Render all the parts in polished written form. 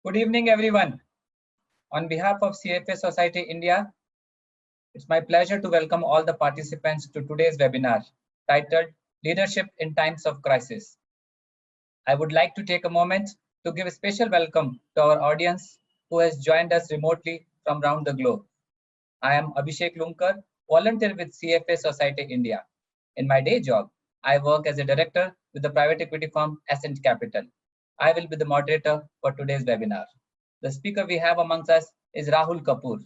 Good evening, everyone. On behalf of CFA Society India, it's my pleasure to welcome all the participants to today's webinar titled Leadership in Times of Crisis. I would like to take a moment to give a special welcome to our audience who has joined us remotely from around the globe. I am Abhishek Loonker, volunteer with CFA Society India. In my day job, I work as a director with the private equity firm Ascent Capital. I will be the moderator for today's webinar. The speaker we have amongst us is Rahul Kapoor.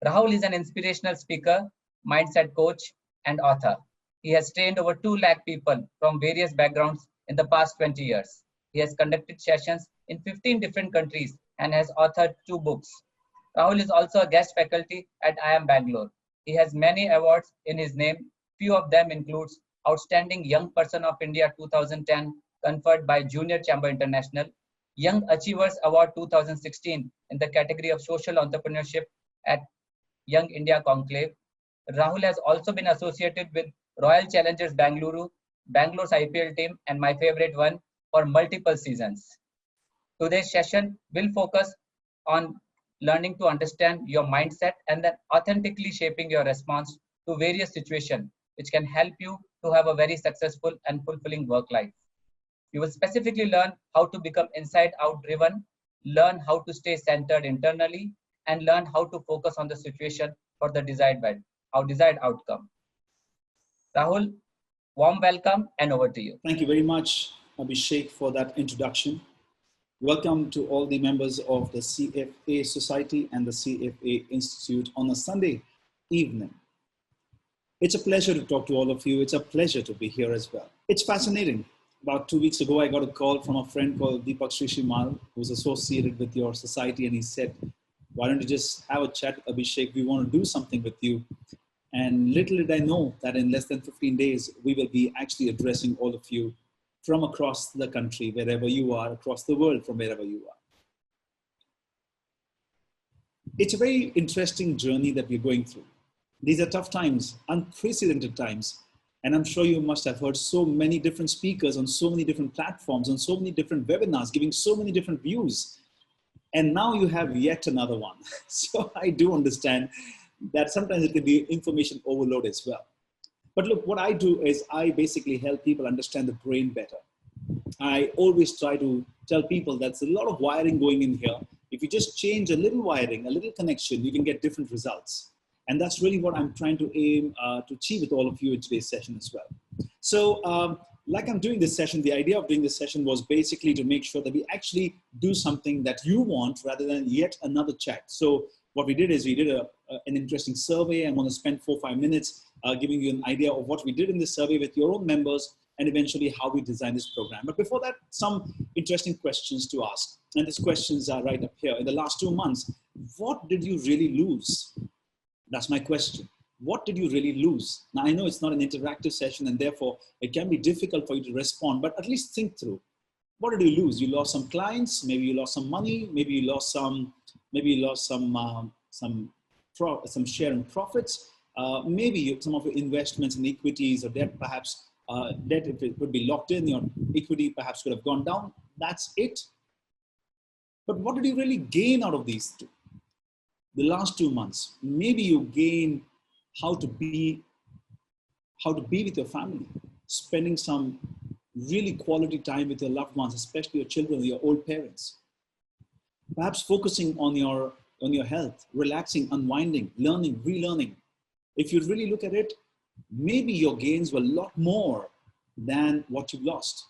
Rahul is an inspirational speaker, mindset coach, and author. He has trained over 2 lakh people from various backgrounds in the past 20 years. He has conducted sessions in 15 different countries and has authored 2 books. Rahul is also a guest faculty at IIM Bangalore. He has many awards in his name. Few of them includes Outstanding Young Person of India 2010, conferred by Junior Chamber International, Young Achievers Award 2016 in the category of Social Entrepreneurship at Young India Conclave. Rahul has also been associated with Royal Challengers Bangalore, Bangalore's IPL team, and my favorite one, for multiple seasons. Today's session will focus on learning to understand your mindset and then authentically shaping your response to various situations, which can help you to have a very successful and fulfilling work life. You will specifically learn how to become inside-out driven, learn how to stay centered internally, and learn how to focus on the situation for the desired outcome. Rahul, warm welcome and over to you. Thank you very much, Abhishek, for that introduction. Welcome to all the members of the CFA Society and the CFA Institute on a Sunday evening. It's a pleasure to talk to all of you. It's a pleasure to be here as well. It's fascinating. About 2 weeks ago, I got a call from a friend called Deepak Srishimal, who's associated with your society, and he said, why don't you just have a chat, Abhishek? We want to do something with you. And little did I know that in less than 15 days, we will be actually addressing all of you from across the country, wherever you are, across the world, from wherever you are. It's a very interesting journey that we're going through. These are tough times, unprecedented times. And I'm sure you must have heard so many different speakers on so many different platforms, on so many different webinars, giving so many different views. And now you have yet another one. So I do understand that sometimes it can be information overload as well. But look, what I do is I basically help people understand the brain better. I always try to tell people that's a lot of wiring going in here. If you just change a little wiring, a little connection, you can get different results. And that's really what I'm trying to aim to achieve with all of you in today's session as well. So like I'm doing this session, the idea of doing this session was basically to make sure that we actually do something that you want rather than yet another chat. So what we did is we did an interesting survey. I'm going to spend 4 or 5 minutes giving you an idea of what we did in this survey with your own members and eventually how we designed this program. But before that, some interesting questions to ask. And these questions are right up here. In the last 2 months, what did you really lose? That's my question. What did you really lose? Now, I know it's not an interactive session and therefore it can be difficult for you to respond, but at least think through. What did you lose? You lost some clients, maybe you lost some money, maybe you lost some share in profits, maybe some of your investments in equities or debt, perhaps debt, if it could be locked in, your equity perhaps could have gone down. That's it. But what did you really gain out of these two? The last 2 months, maybe you gain how to be with your family, spending some really quality time with your loved ones, especially your children, your old parents. Perhaps focusing on your health, relaxing, unwinding, learning, relearning. If you really look at it, maybe your gains were a lot more than what you lost.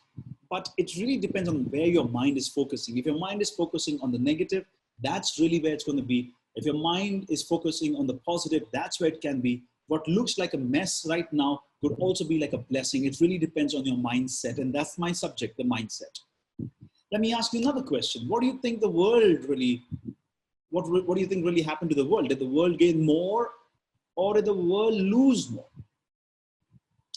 But it really depends on where your mind is focusing. If your mind is focusing on the negative, that's really where it's going to be. If your mind is focusing on the positive, that's where it can be. What looks like a mess right now could also be like a blessing. It really depends on your mindset. And that's my subject, the mindset. Let me ask you another question. What do you think the world really, what do you think really happened to the world? Did the world gain more or did the world lose more?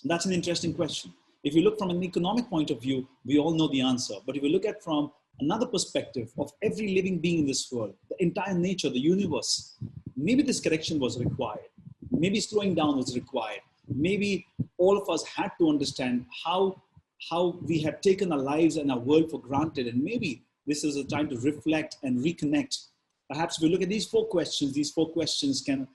That's an interesting question. If you look from an economic point of view, we all know the answer. But if you look at from another perspective of every living being in this world, the entire nature, the universe, maybe this correction was required. Maybe slowing down was required. Maybe all of us had to understand how we have taken our lives and our world for granted. And maybe This is a time to reflect and reconnect. Perhaps if we look at these four questions can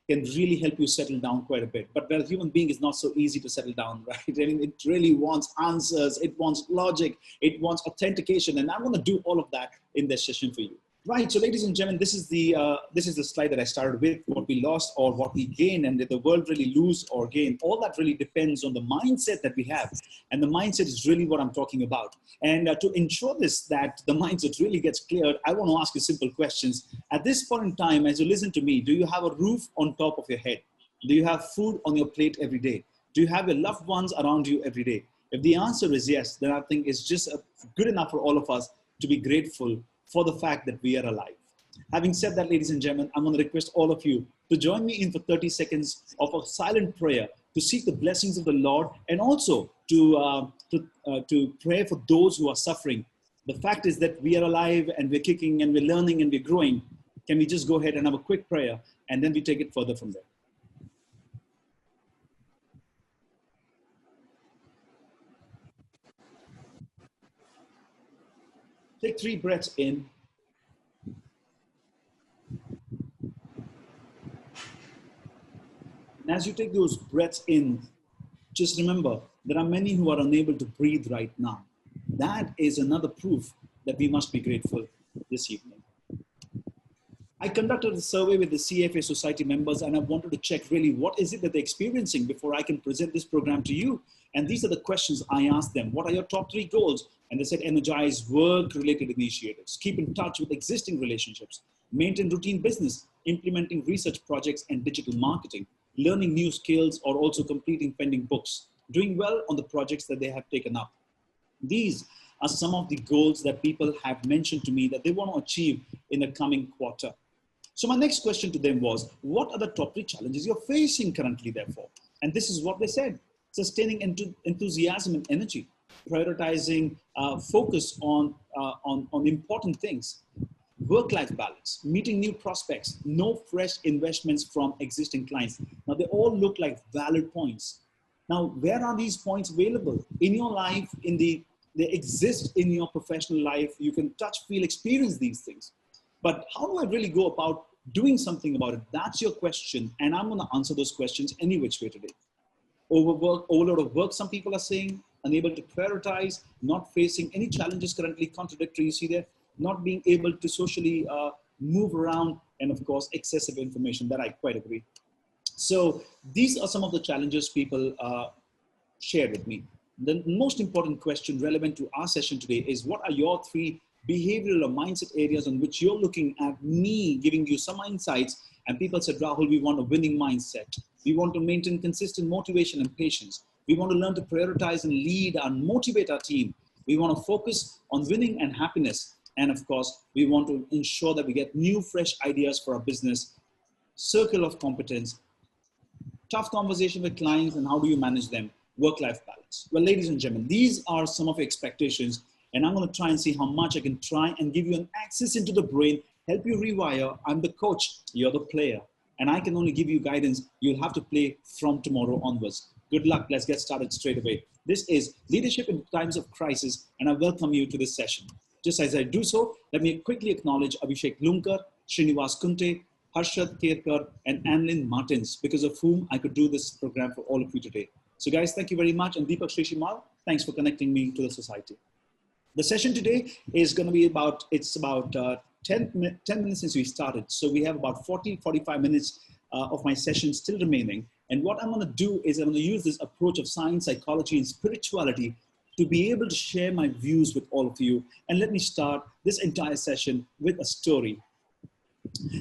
really help you settle down quite a bit. But well, human being is not so easy to settle down, right? I mean, it really wants answers, it wants logic, it wants authentication, and I'm going to do all of that in this session for you. Right, so ladies and gentlemen, this is the slide that I started with, what we lost or what we gain, and did the world really lose or gain? All that really depends on the mindset that we have, and the mindset is really what I'm talking about. And to ensure that the mindset really gets cleared, I want to ask you simple questions. At this point in time, as you listen to me, do you have a roof on top of your head? Do you have food on your plate every day? Do you have your loved ones around you every day? If the answer is yes, then I think it's just good enough for all of us to be grateful for the fact that we are alive. Having said that, ladies and gentlemen, I'm going to request all of you to join me in for 30 seconds of a silent prayer to seek the blessings of the Lord, and also to pray for those who are suffering. The fact is that we are alive and we're kicking and we're learning and we're growing. Can we just go ahead and have a quick prayer, and then we take it further from there? Take 3 breaths in. And as you take those breaths in, just remember, there are many who are unable to breathe right now. That is another proof that we must be grateful this evening. I conducted a survey with the CFA Society members, and I wanted to check really what is it that they're experiencing before I can present this program to you. And these are the questions I asked them. What are your top 3 goals? And they said, energize work-related initiatives, keep in touch with existing relationships, maintain routine business, implementing research projects and digital marketing, learning new skills, or also completing pending books, doing well on the projects that they have taken up. These are some of the goals that people have mentioned to me that they want to achieve in the coming quarter. So my next question to them was, what are the top 3 challenges you're facing currently, therefore? And this is what they said: sustaining enthusiasm and energy, prioritizing focus on important things, work-life balance, meeting new prospects, no fresh investments from existing clients. Now, they all look like valid points. Now, where are these points available? In your life, they exist in your professional life. You can touch, feel, experience these things. But how do I really go about doing something about it? That's your question. And I'm going to answer those questions any which way today. Overwork, overload of work, some people are saying, unable to prioritize, not facing any challenges currently, contradictory, you see there, not being able to socially move around, and of course, excessive information. That I quite agree. So these are some of the challenges people shared with me. The most important question relevant to our session today is, what are your 3 behavioral or mindset areas on which you're looking at me giving you some insights? And people said, Rahul, we want a winning mindset. We want to maintain consistent motivation and patience. We want to learn to prioritize and lead and motivate our team. We want to focus on winning and happiness. And of course, we want to ensure that we get new, fresh ideas for our business, circle of competence, tough conversation with clients, and how do you manage them, work-life balance. Well, ladies and gentlemen, these are some of your expectations, and I'm going to try and see how much I can try and give you an access into the brain, help you rewire. I'm the coach, you're the player, and I can only give you guidance. You'll have to play from tomorrow onwards. Good luck. Let's get started straight away. This is Leadership in Times of Crisis, and I welcome you to this session. Just as I do so, let me quickly acknowledge Abhishek Loonker, Srinivas Kunte, Harshad Kerkar, and Annelyn Martins, because of whom I could do this program for all of you today. So guys, thank you very much. And Deepak Srishimal, thanks for connecting me to the society. The session today is going to be about 10 minutes since we started. So we have about 45 minutes of my session still remaining. And what I'm going to do is I'm going to use this approach of science, psychology, and spirituality to be able to share my views with all of you. And let me start this entire session with a story.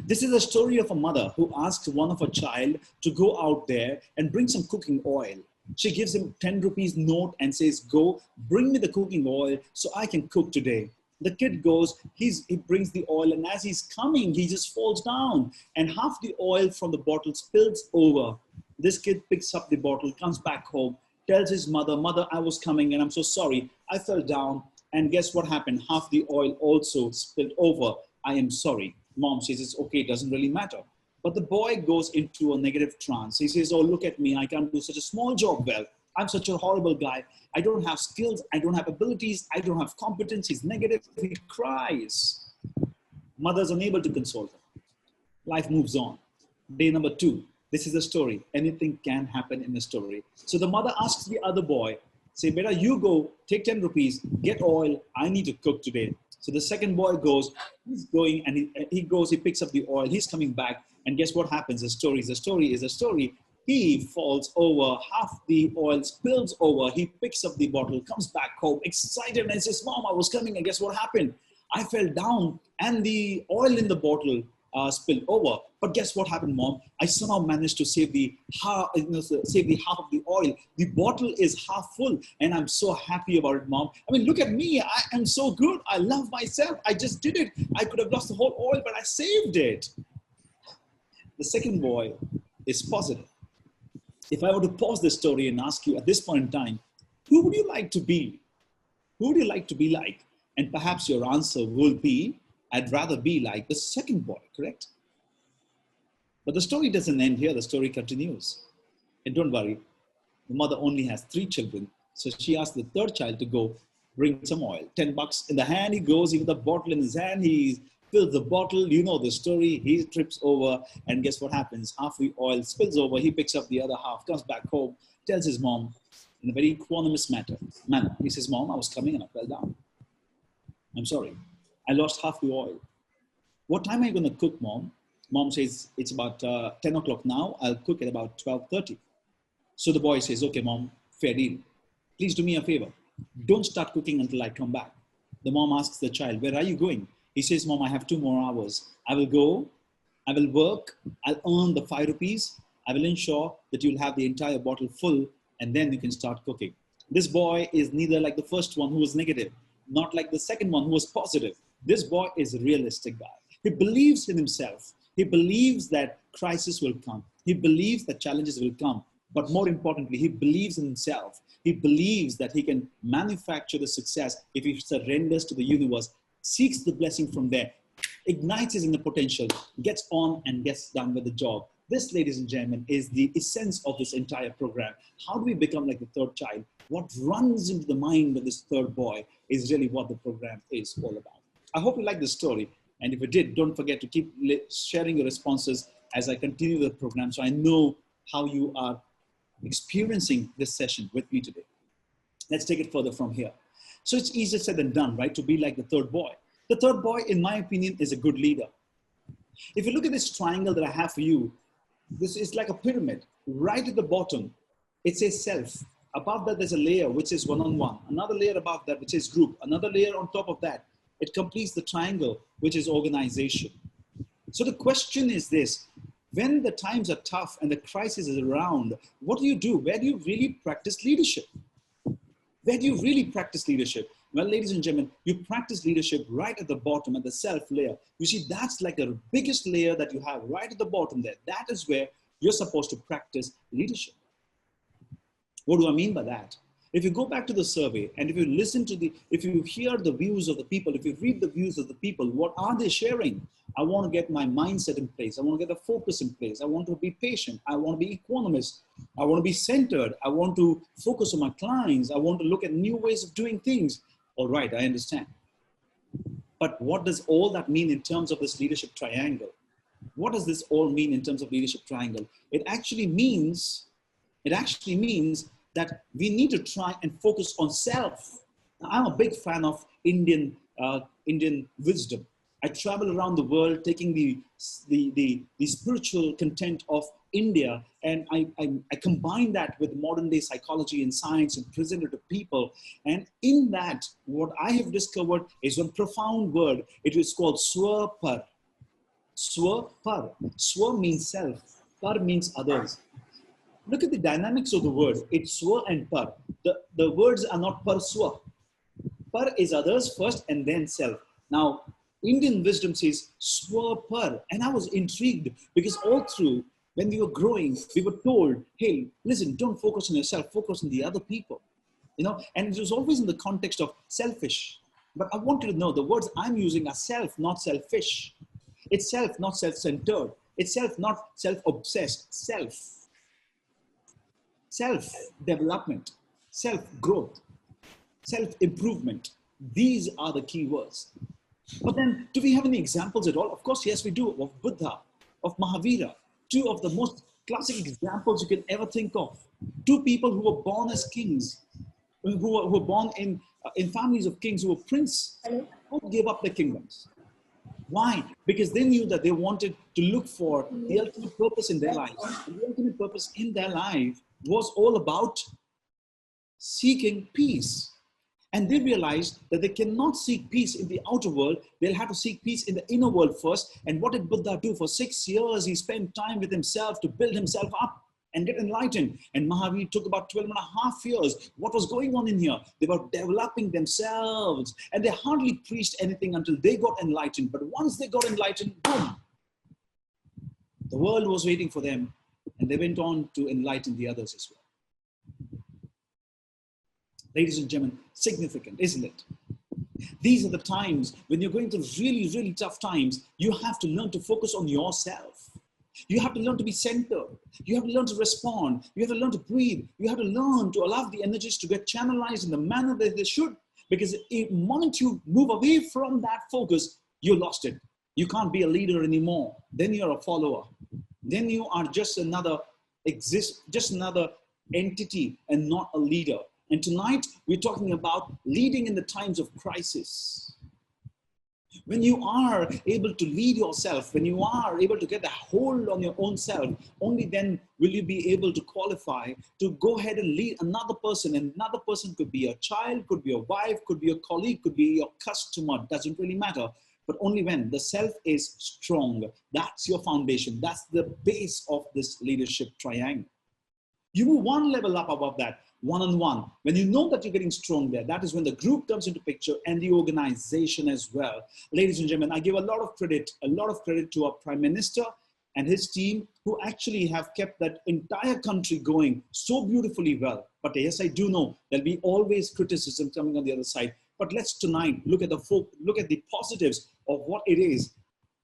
This is a story of a mother who asks one of her child to go out there and bring some cooking oil. She gives him 10 rupees note and says, go bring me the cooking oil so I can cook today. The kid goes, he brings the oil, and as he's coming, he just falls down and half the oil from the bottle spills over. This kid picks up the bottle, comes back home, tells his mother, mother, I was coming and I'm so sorry. I fell down, and guess what happened? Half the oil also spilled over. I am sorry. Mom says, it's okay, it doesn't really matter. But the boy goes into a negative trance. He says, oh, look at me. I can't do such a small job well. I'm such a horrible guy. I don't have skills. I don't have abilities. I don't have competence. He's negative. He cries. Mother's unable to console her. Life moves on. Day number 2. This is a story. Anything can happen in a story. So the mother asks the other boy, say, beta, you go, take 10 rupees, get oil. I need to cook today. So the second boy goes, he's going and he goes, he picks up the oil. He's coming back. And guess what happens? The story is a story is a story. He falls over, half the oil spills over. He picks up the bottle, comes back home, excited, and says, Mom, I was coming, and guess what happened? I fell down, and the oil in the bottle spilled over. But guess what happened, Mom? I somehow managed to save the half of the oil. The bottle is half full, and I'm so happy about it, Mom. I mean, look at me. I am so good. I love myself. I just did it. I could have lost the whole oil, but I saved it. The second boy is positive. If I were to pause this story and ask you at this point in time, who would you like to be? Who would you like to be like? And perhaps your answer will be, I'd rather be like the second boy, correct? But the story doesn't end here. The story continues. And don't worry, the mother only has 3 children. So she asked the third child to go bring some oil. 10 bucks in the hand, he goes, with the bottle in his hand, he fills the bottle. You know the story. He trips over, and guess what happens? Half the oil spills over. He picks up the other half, comes back home, tells his mom in a very equanimous manner. He says, Mom, I was coming and I fell down. I'm sorry. I lost half the oil. What time are you going to cook, Mom? Mom says, it's about 10 o'clock now. I'll cook at about 12:30. So the boy says, okay, Mom, fair deal. Please do me a favor. Don't start cooking until I come back. The mom asks the child, where are you going? He says, Mom, I have 2 more hours. I will go, I will work, I'll earn the 5 rupees. I will ensure that you'll have the entire bottle full, and then you can start cooking. This boy is neither like the first one who was negative, not like the second one who was positive. This boy is a realistic guy. He believes in himself. He believes that crisis will come. He believes that challenges will come. But more importantly, he believes in himself. He believes that he can manufacture the success if he surrenders to the universe, seeks the blessing from there, ignites his inner potential, gets on and gets done with the job. This, ladies and gentlemen, is the essence of this entire program. How do we become like the third child? What runs into the mind of this third boy is really what the program is all about. I hope you like this story. And if you did, don't forget to keep sharing your responses as I continue the program, so I know how you are experiencing this session with me today. Let's take it further from here. So it's easier said than done, right? To be like the third boy. The third boy, in my opinion, is a good leader. If you look at this triangle that I have for you, this is like a pyramid. Right at the bottom, it says self. Above that, there's a layer which is one-on-one. Another layer above that, which is group. Another layer on top of that. It completes the triangle, which is organization. So the question is this: when the times are tough and the crisis is around, what do you do? Where do you really practice leadership? Where do you really practice leadership? Well, ladies and gentlemen, you practice leadership right at the bottom, at the self layer. You see, that's like the biggest layer that you have right at the bottom there. That is where you're supposed to practice leadership. What do I mean by that? If you go back to the survey and if you listen to if you hear the views of the people, if you read the views of the people, what are they sharing? I want to get my mindset in place. I want to get the focus in place. I want to be patient. I want to be equanimous. I want to be centered. I want to focus on my clients. I want to look at new ways of doing things. All right, I understand. But what does all that mean in terms of this leadership triangle? What does this all mean in terms of leadership triangle? It actually means that we need to try and focus on self. Now, I'm a big fan of Indian wisdom. I travel around the world taking the spiritual content of India, and I combine that with modern day psychology and science and present it to people. And in that, what I have discovered is one profound word. It is called swapar. Swapar. Swa means self. Par means others. Look at the dynamics of the word. It's swa and par. The words are not par swa. Par is others first and then self. Now, Indian wisdom says swa par. And I was intrigued because all through, when we were growing, we were told, hey, listen, don't focus on yourself, focus on the other people. You know, and it was always in the context of selfish. But I want you to know the words I'm using are self, not selfish. It's self, not self-centered. It's self, not self-obsessed. Self. self-development, self-growth, self-improvement. These are the key words. But then, do we have any examples at all? Of course, yes, we do, of Buddha, of Mahavira, two of the most classic examples you can ever think of. Two people who were born as kings, who were born in families of kings, who were princes, who gave up their kingdoms. Why? Because they knew that they wanted to look for the ultimate purpose in their lives. And the ultimate purpose in their life was all about seeking peace. And they realized that they cannot seek peace in the outer world. They'll have to seek peace in the inner world first. And what did Buddha do? For 6 years, he spent time with himself to build himself up and get enlightened. And Mahavir took about 12.5 years. What was going on in here? They were developing themselves. And they hardly preached anything until they got enlightened. But once they got enlightened, boom, the world was waiting for them. And they went on to enlighten the others as well. Ladies and gentlemen, significant, isn't it? These are the times when you're going through really, really tough times, you have to learn to focus on yourself. You have to learn to be centered. You have to learn to respond. You have to learn to breathe. You have to learn to allow the energies to get channelized in the manner that they should. Because the moment you move away from that focus, you lost it. You can't be a leader anymore. Then you're a follower. Then you are just another entity and not a leader. And tonight, we're talking about leading in the times of crisis. When you are able to lead yourself, when you are able to get a hold on your own self, only then will you be able to qualify to go ahead and lead another person. And another person could be a child, could be a wife, could be a colleague, could be your customer, doesn't really matter. But only when the self is strong. That's your foundation. That's the base of this leadership triangle. You move one level up above that. One-on-one. When you know that you're getting strong there, that is when the group comes into picture and the organization as well. Ladies and gentlemen, I give a lot of credit to our Prime Minister and his team who actually have kept that entire country going so beautifully well. But yes, I do know there'll be always criticism coming on the other side. But let's tonight look at the positives of what it is.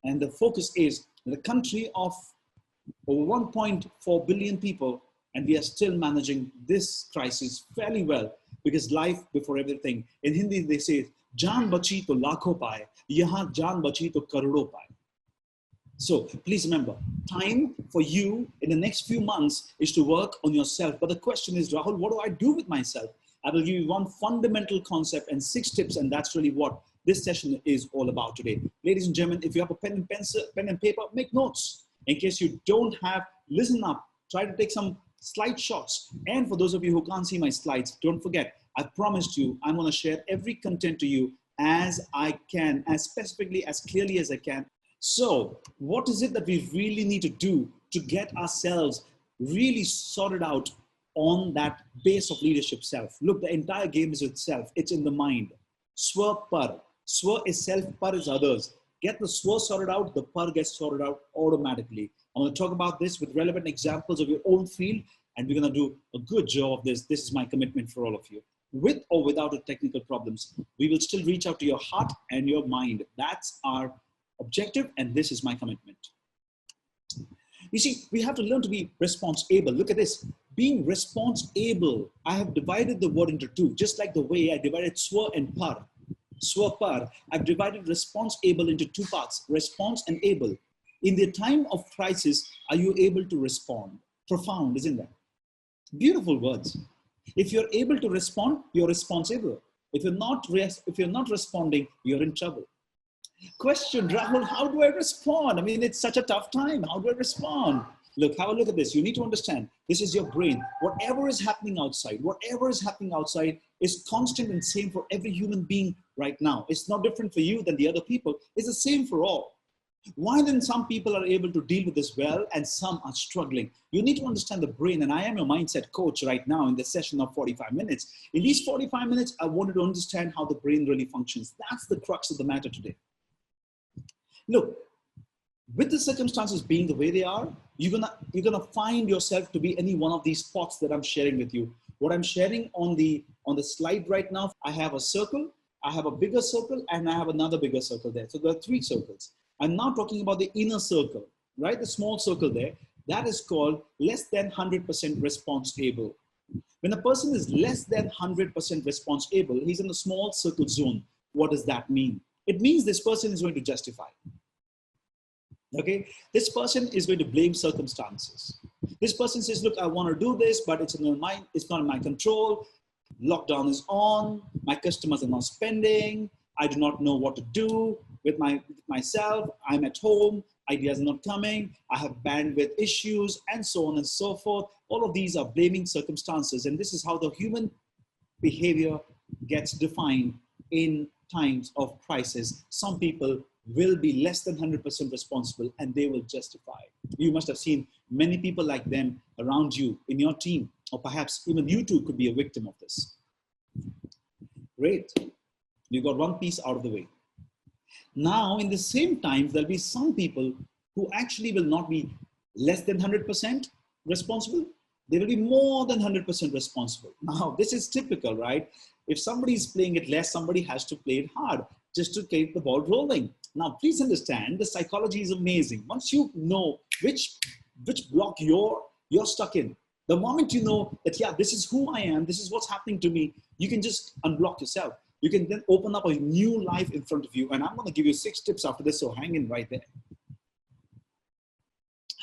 And the focus is the country of over 1.4 billion people. And we are still managing this crisis fairly well because life before everything. In Hindi, they say, "Jaan bachi to lakho paaye, yahan jaan bachi to karodo paaye." So please remember, time for you in the next few months is to work on yourself. But the question is, Rahul, what do I do with myself? I will give you one fundamental concept and 6 tips, and that's really what this session is all about today. Ladies and gentlemen, if you have a pen and paper, make notes. In case you don't have, listen up, try to take some slide shots. And for those of you who can't see my slides, don't forget, I promised you, I'm going to share every content to you as I can, as specifically, as clearly as I can. So what is it that we really need to do to get ourselves really sorted out on that base of leadership self? Look, the entire game is itself. It's in the mind. Swa par. Swa is self, par is others. Get the swa sorted out, the par gets sorted out automatically. I'm going to talk about this with relevant examples of your own field, and we're going to do a good job of this. This is my commitment for all of you. With or without the technical problems, we will still reach out to your heart and your mind. That's our objective, and this is my commitment. You see, we have to learn to be responsible. Look at this. Being responsible, I have divided the word into 2, just like the way I divided swa and par. Swa par, I've divided responsible into 2 parts, response and able. In the time of crisis, are you able to respond? Profound, isn't that? Beautiful words. If you're able to respond, you're responsible. If you're not responding, you're in trouble. Question, Rahul, how do I respond? I mean, it's such a tough time. How do I respond? Look, have a look at this. You need to understand, this is your brain. Whatever is happening outside is constant and same for every human being right now. It's not different for you than the other people. It's the same for all. Why then some people are able to deal with this well and some are struggling? You need to understand the brain, and I am your mindset coach right now in this session of 45 minutes. In these 45 minutes, I wanted to understand how the brain really functions. That's the crux of the matter today. Look, with the circumstances being the way they are, you're gonna find yourself to be any one of these spots that I'm sharing with you. What I'm sharing on the slide right now, I have a circle, I have a bigger circle, and I have another bigger circle there. So there are 3 circles. I'm now talking about the inner circle, right? The small circle there. That is called less than 100% response able. When a person is less than 100% response able, he's in a small circle zone. What does that mean? It means this person is going to justify. Okay, this person is going to blame circumstances. This person says, look, I want to do this, but it's not in my control. Lockdown is on, my customers are not spending, I do not know what to do with myself, I'm at home, ideas are not coming, I have bandwidth issues, and so on and so forth. All of these are blaming circumstances, and this is how the human behavior gets defined in times of crisis. Some people will be less than 100% responsible and they will justify. You must have seen many people like them around you in your team, or perhaps even you too could be a victim of this. Great. You got one piece out of the way. Now, in the same time, there'll be some people who actually will not be less than 100% responsible. They will be more than 100% responsible. Now, this is typical, right? If somebody is playing it less, somebody has to play it hard just to keep the ball rolling. Now, please understand, the psychology is amazing. Once you know which block you're stuck in, the moment you know that, yeah, this is who I am, this is what's happening to me, you can just unblock yourself. You can then open up a new life in front of you. And I'm going to give you 6 tips after this, so hang in right there.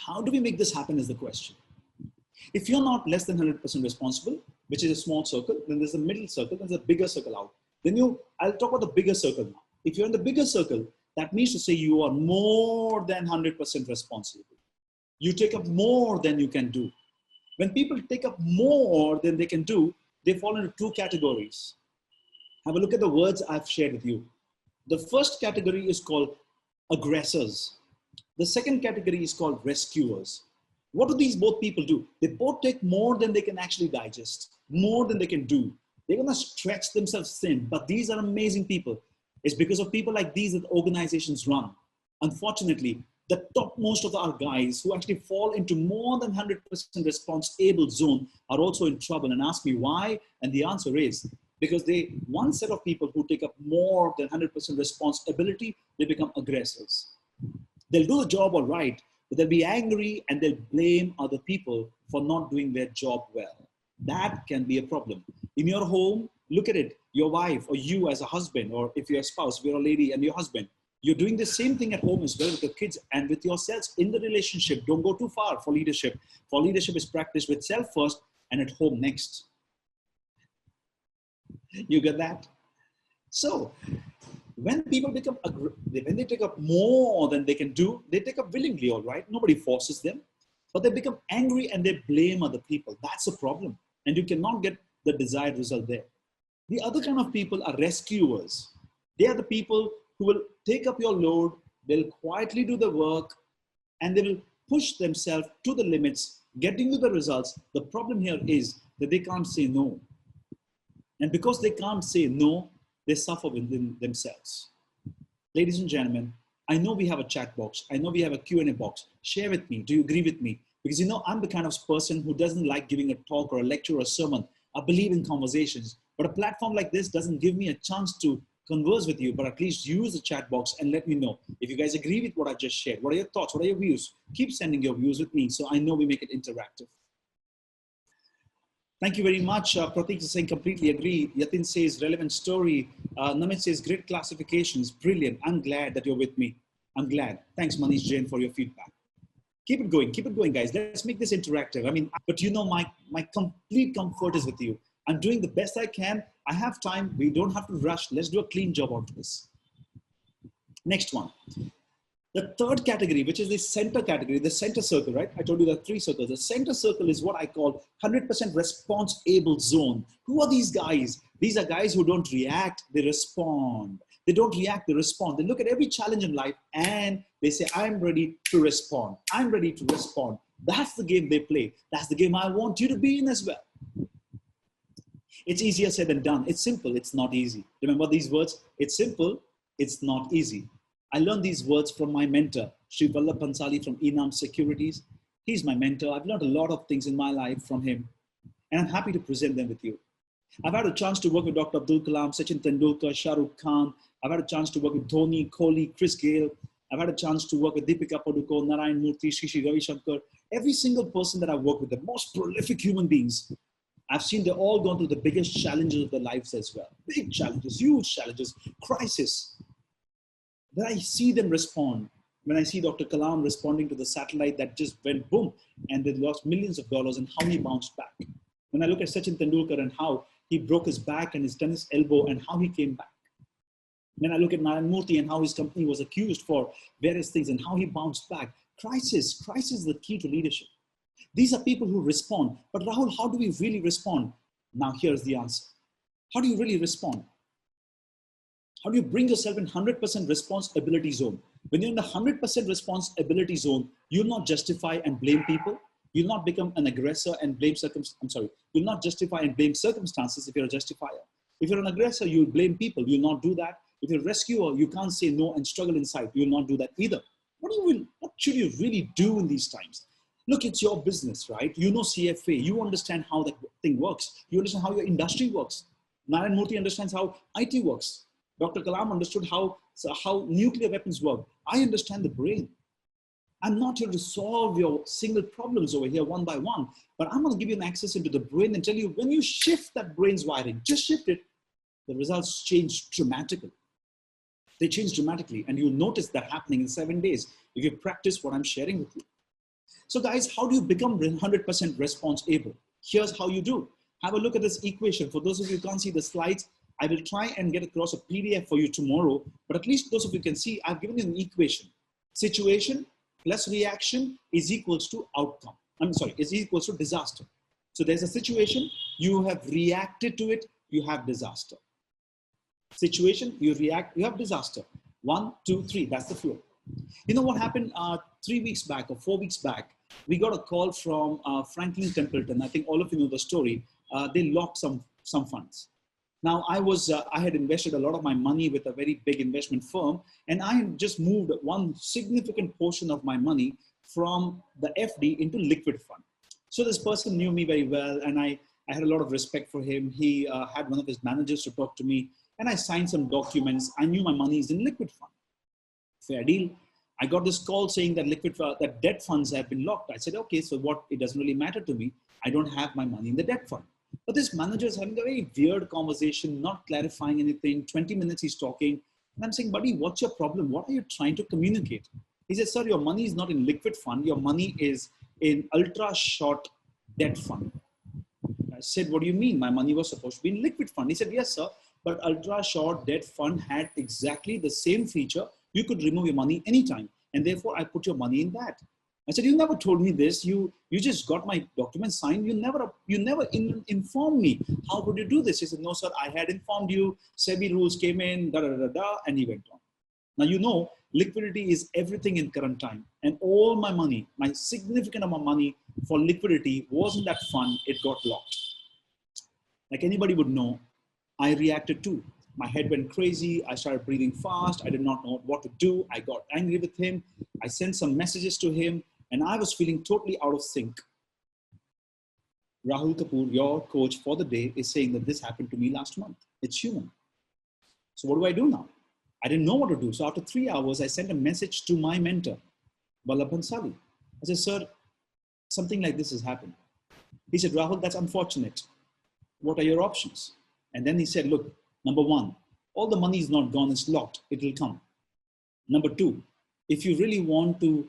How do we make this happen is the question. If you're not less than 100% responsible, which is a small circle, then there's a middle circle, there's a bigger circle out. Then I'll talk about the bigger circle now. If you're in the bigger circle, that means to say you are more than 100% responsible. You take up more than you can do. When people take up more than they can do, they fall into 2 categories. Have a look at the words I've shared with you. The first category is called aggressors. The second category is called rescuers. What do these both people do? They both take more than they can actually digest, more than they can do. They're going to stretch themselves thin, but these are amazing people. It's because of people like these that organizations run. Unfortunately, the topmost of our guys who actually fall into more than 100% response-able zone are also in trouble, and ask me why. And the answer is because one set of people who take up more than 100% responsibility, they become aggressors. They'll do the job all right, but they'll be angry and they'll blame other people for not doing their job well. That can be a problem. In your home, look at it, your wife or you as a husband, or if you're a spouse, if you're a lady and your husband, you're doing the same thing at home as well with your kids and with yourselves in the relationship. Don't go too far for leadership. For leadership is practiced with self first and at home next. You get that? So when people when they take up more than they can do, they take up willingly, all right? Nobody forces them, but they become angry and they blame other people. That's a problem. And you cannot get the desired result there. The other kind of people are rescuers. They are the people who will take up your load, they'll quietly do the work, and they will push themselves to the limits, getting to the results. The problem here is that they can't say no. And because they can't say no, they suffer within themselves. Ladies and gentlemen, I know we have a chat box. I know we have a Q&A box. Share with me. Do you agree with me? Because you know, I'm the kind of person who doesn't like giving a talk or a lecture or a sermon. I believe in conversations. But a platform like this doesn't give me a chance to converse with you, but at least use the chat box and let me know. If you guys agree with what I just shared, what are your thoughts? What are your views? Keep sending your views with me so I know we make it interactive. Thank you very much. Pratik is saying completely agree. Yatin says relevant story. Namit says great classifications. Brilliant. I'm glad that you're with me. I'm glad. Thanks, Manish Jain, for your feedback. Keep it going, guys. Let's make this interactive. I mean, but you know, my complete comfort is with you. I'm doing the best I can. I have time. We don't have to rush. Let's do a clean job out of this. Next one. The third category, which is the center category, the center circle, right? I told you there are 3 circles. The center circle is what I call 100% response-able zone. Who are these guys? These are guys who don't react, they respond. They don't react, they respond. They look at every challenge in life and they say, I'm ready to respond. I'm ready to respond. That's the game they play. That's the game I want you to be in as well. It's easier said than done. It's simple, it's not easy. Remember these words? It's simple, it's not easy. I learned these words from my mentor, Sri Vallabh Pansali from Enam Securities. He's my mentor. I've learned a lot of things in my life from him, and I'm happy to present them with you. I've had a chance to work with Dr. Abdul Kalam, Sachin Tendulkar, Shah Rukh Khan. I've had a chance to work with Dhoni, Kohli, Chris Gayle. I've had a chance to work with Deepika Padukone, Narayan Murthy, Shri Ravi Shankar. Every single person that I work with, the most prolific human beings, I've seen they're all gone through the biggest challenges of their lives as well. Big challenges, huge challenges, crisis. Then I see them respond. When I see Dr. Kalam responding to the satellite that just went boom and they lost millions of dollars and how he bounced back. When I look at Sachin Tendulkar and how he broke his back and his tennis elbow and how he came back. Then I look at Narayan Murthy and how his company was accused for various things and how he bounced back. Crisis is the key to leadership. These are people who respond. But Rahul, how do we really respond? Now here's the answer. How do you really respond? How do you bring yourself in 100% responsibility zone? When you're in the 100% responsibility zone, you'll not justify and blame people. You'll not become an aggressor and blame you'll not justify and blame circumstances if you're a justifier. If you're an aggressor, you'll blame people. You'll not do that. If you're a rescuer, you can't say no and struggle inside. You'll not do that either. What should you really do in these times? Look, it's your business, right? You know CFA. You understand how that thing works. You understand how your industry works. Narayan Murthy understands how IT works. Dr. Kalam understood how nuclear weapons work. I understand the brain. I'm not here to solve your single problems over here one by one, but I'm going to give you an access into the brain and tell you when you shift that brain's wiring, just shift it, the results change dramatically. They change dramatically, and you'll notice that happening in 7 days if you practice what I'm sharing with you. So guys, how do you become 100% responsible? Here's how you do. Have a look at this equation. For those of you who can't see the slides, I will try and get across a PDF for you tomorrow, but at least those of you can see, I've given you an equation. Situation plus reaction is equals to outcome. Is equals to disaster. So there's a situation, you have reacted to it, you have disaster. Situation, you react, you have disaster. 1, 2, 3, that's the flow. You know what happened 3 weeks back or 4 weeks back? We got a call from Franklin Templeton. I think all of you know the story. They locked some funds. Now I had invested a lot of my money with a very big investment firm, and I had just moved one significant portion of my money from the FD into liquid fund. So this person knew me very well, and I had a lot of respect for him. He had one of his managers to talk to me, and I signed some documents. I knew my money is in liquid fund. Fair deal. I got this call saying that that debt funds have been locked. I said, okay, so what? It doesn't really matter to me. I don't have my money in the debt fund. But this manager is having a very weird conversation, not clarifying anything. 20 minutes he's talking. And I'm saying, buddy, what's your problem? What are you trying to communicate? He said, sir, your money is not in liquid fund. Your money is in ultra short debt fund. I said, what do you mean? My money was supposed to be in liquid fund. He said, yes, sir. But ultra short debt fund had exactly the same feature. You could remove your money anytime. And therefore, I put your money in that. I said, you never told me this. You just got my document signed. You never informed me. How could you do this? He said, no, sir, I had informed you. SEBI rules came in, and he went on. Now, you know, liquidity is everything in current time. And all my money, my significant amount of money for liquidity was in that fund. It got locked. Like anybody would know, I reacted too. My head went crazy. I started breathing fast. I did not know what to do. I got angry with him. I sent some messages to him, and I was feeling totally out of sync. Rahul Kapoor, your coach for the day, is saying that this happened to me last month. It's human. So what do I do now? I didn't know what to do. So after 3 hours, I sent a message to my mentor, Vallabh Bhansali. I said, sir, something like this has happened. He said, Rahul, that's unfortunate. What are your options? And then he said, look, number one, all the money is not gone, it's locked, it will come. Number two, if you really want to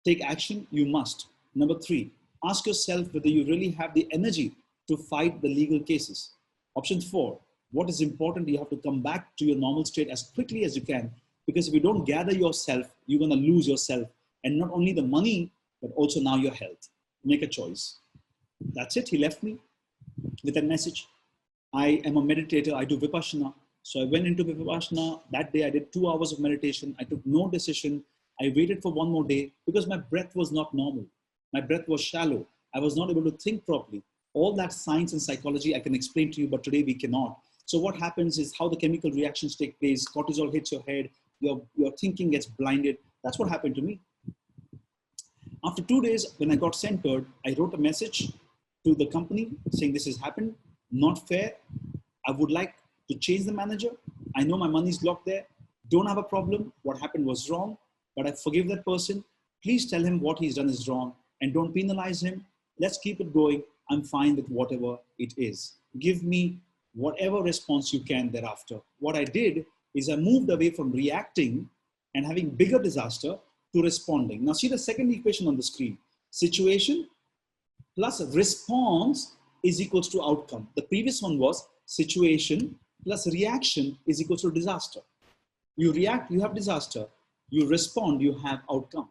take action, you must. Number three, ask yourself whether you really have the energy to fight the legal cases. Option four, what is important, you have to come back to your normal state as quickly as you can, because if you don't gather yourself, you're gonna lose yourself, and not only the money, but also now your health. Make a choice. That's it, he left me with that message. I am a meditator, I do Vipassana. So I went into Vipassana. That day I did 2 hours of meditation. I took no decision. I waited for one more day because my breath was not normal. My breath was shallow. I was not able to think properly. All that science and psychology I can explain to you, but today we cannot. So what happens is how the chemical reactions take place. Cortisol hits your head. Your thinking gets blinded. That's what happened to me. After 2 days, when I got centered, I wrote a message to the company saying this has happened. Not fair. I would like to change the manager. I know my money is locked there. Don't have a problem. What happened was wrong, but I forgive that person. Please tell him what he's done is wrong and don't penalize him. Let's keep it going. I'm fine with whatever it is. Give me whatever response you can thereafter. What I did is I moved away from reacting and having bigger disaster to responding. Now see the second equation on the screen. Situation plus response is equals to outcome. The previous one was situation plus reaction is equals to disaster. You react, you have disaster. You respond, you have outcome.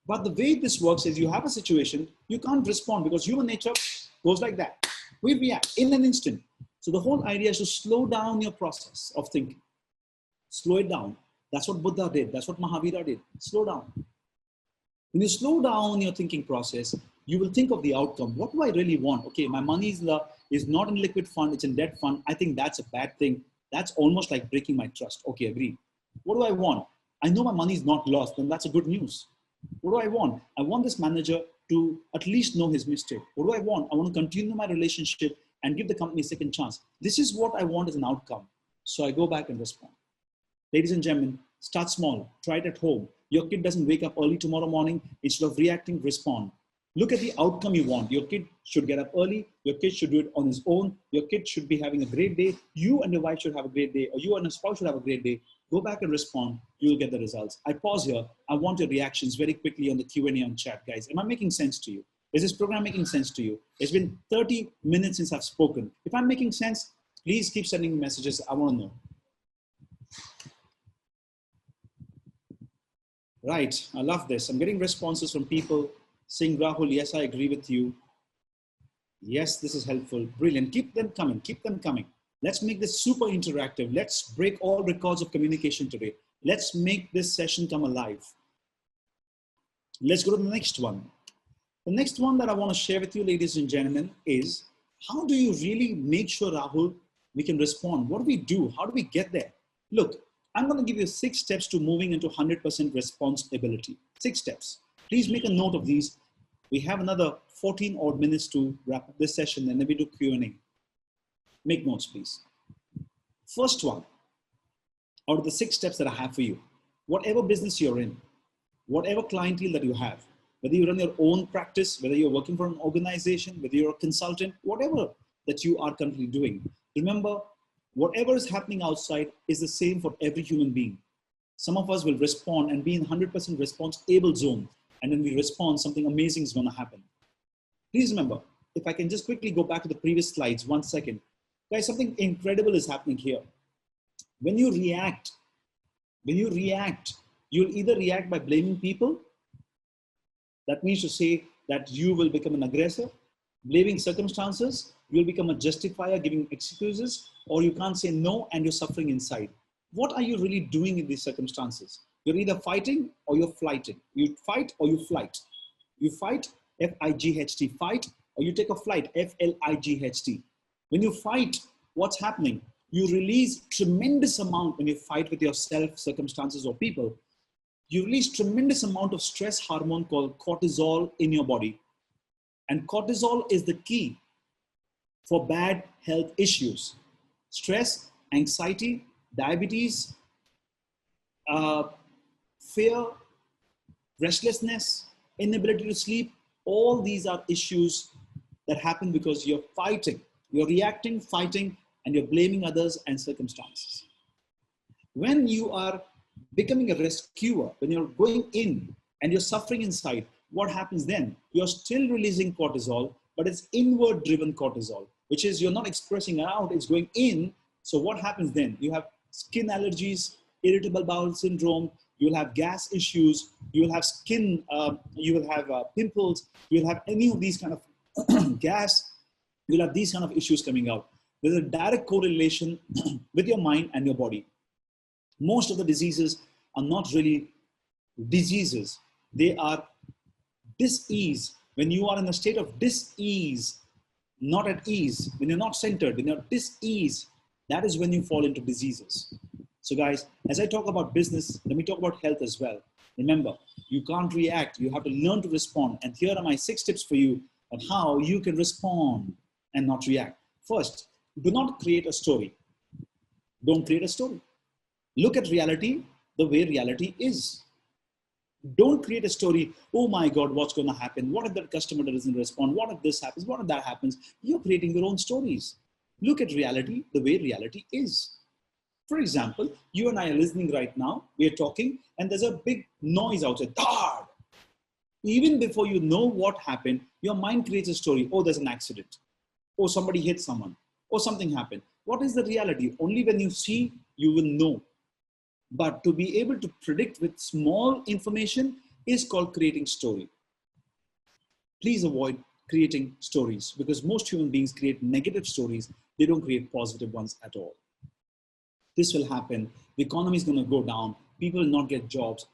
But the way this works is you have a situation, you can't respond because human nature goes like that. We react in an instant. So the whole idea is to slow down your process of thinking. Slow it down. That's what Buddha did. That's what Mahavira did. Slow down. When you slow down your thinking process, you will think of the outcome. What do I really want? Okay, my money is not in liquid fund, it's in debt fund. I think that's a bad thing. That's almost like breaking my trust. Okay, agree. What do I want? I know my money is not lost, then that's a good news. What do I want? I want this manager to at least know his mistake. What do I want? I want to continue my relationship and give the company a second chance. This is what I want as an outcome. So I go back and respond. Ladies and gentlemen, start small, try it at home. Your kid doesn't wake up early tomorrow morning. Instead of reacting, respond. Look at the outcome you want. Your kid should get up early. Your kid should do it on his own. Your kid should be having a great day. You and your wife should have a great day, or you and your spouse should have a great day. Go back and respond. You will get the results. I pause here. I want your reactions very quickly on the Q&A on chat, guys. Am I making sense to you? Is this program making sense to you? It's been 30 minutes since I've spoken. If I'm making sense, please keep sending messages. I want to know. Right. I love this. I'm getting responses from people saying, Rahul, yes, I agree with you. Yes, this is helpful. Brilliant. Keep them coming. Keep them coming. Let's make this super interactive. Let's break all records of communication today. Let's make this session come alive. Let's go to the next one. The next one that I want to share with you, ladies and gentlemen, is how do you really make sure, Rahul, we can respond? What do we do? How do we get there? Look, I'm going to give you 6 steps to moving into 100% responsibility. 6 steps. Please make a note of these. We have another 14 odd minutes to wrap up this session, and then we do Q&A. Make notes, please. First one, out of the 6 steps that I have for you, whatever business you're in, whatever clientele that you have, whether you run your own practice, whether you're working for an organization, whether you're a consultant, whatever that you are currently doing, remember, whatever is happening outside is the same for every human being. Some of us will respond and be in 100% response-able zone. And when we respond, something amazing is going to happen. Please remember, if I can just quickly go back to the previous slides, 1 second. Guys, something incredible is happening here. When you react, you'll either react by blaming people. That means to say that you will become an aggressor. Blaming circumstances, you'll become a justifier, giving excuses, or you can't say no and you're suffering inside. What are you really doing in these circumstances? You're either fighting or you're flighting. You fight or you flight. You fight, F-I-G-H-T, fight, or you take a flight, F-L-I-G-H-T. When you fight, what's happening? You release tremendous amount when you fight with yourself, circumstances, or people. You release tremendous amount of stress hormone called cortisol in your body. And cortisol is the key for bad health issues. Stress, anxiety, diabetes, fear, restlessness, inability to sleep, all these are issues that happen because you're fighting. You're reacting, fighting, and you're blaming others and circumstances. When you are becoming a rescuer, when you're going in and you're suffering inside, what happens then? You're still releasing cortisol, but it's inward driven cortisol, which is you're not expressing out, it's going in. So what happens then? You have skin allergies, irritable bowel syndrome, you'll have gas issues, you'll have skin, you will have pimples, you'll have any of these kind of gas, you'll have these kind of issues coming out. There's a direct correlation with your mind and your body. Most of the diseases are not really diseases. They are dis-ease. When you are in a state of dis-ease, not at ease, when you're not centered, when you're dis-ease, that is when you fall into diseases. So guys, as I talk about business, let me talk about health as well. Remember, you can't react. You have to learn to respond. And here are my 6 tips for you on how you can respond and not react. First, do not create a story. Don't create a story. Look at reality the way reality is. Don't create a story. Oh my God, what's going to happen? What if that customer doesn't respond? What if this happens? What if that happens? You're creating your own stories. Look at reality the way reality is. For example, you and I are listening right now. We are talking and there's a big noise outside. Dard! Even before you know what happened, your mind creates a story. Oh, there's an accident. Oh, somebody hit someone. Oh, something happened. What is the reality? Only when you see, you will know. But to be able to predict with small information is called creating story. Please avoid creating stories because most human beings create negative stories. They don't create positive ones at all. This will happen. The economy is going to go down. People will not get jobs.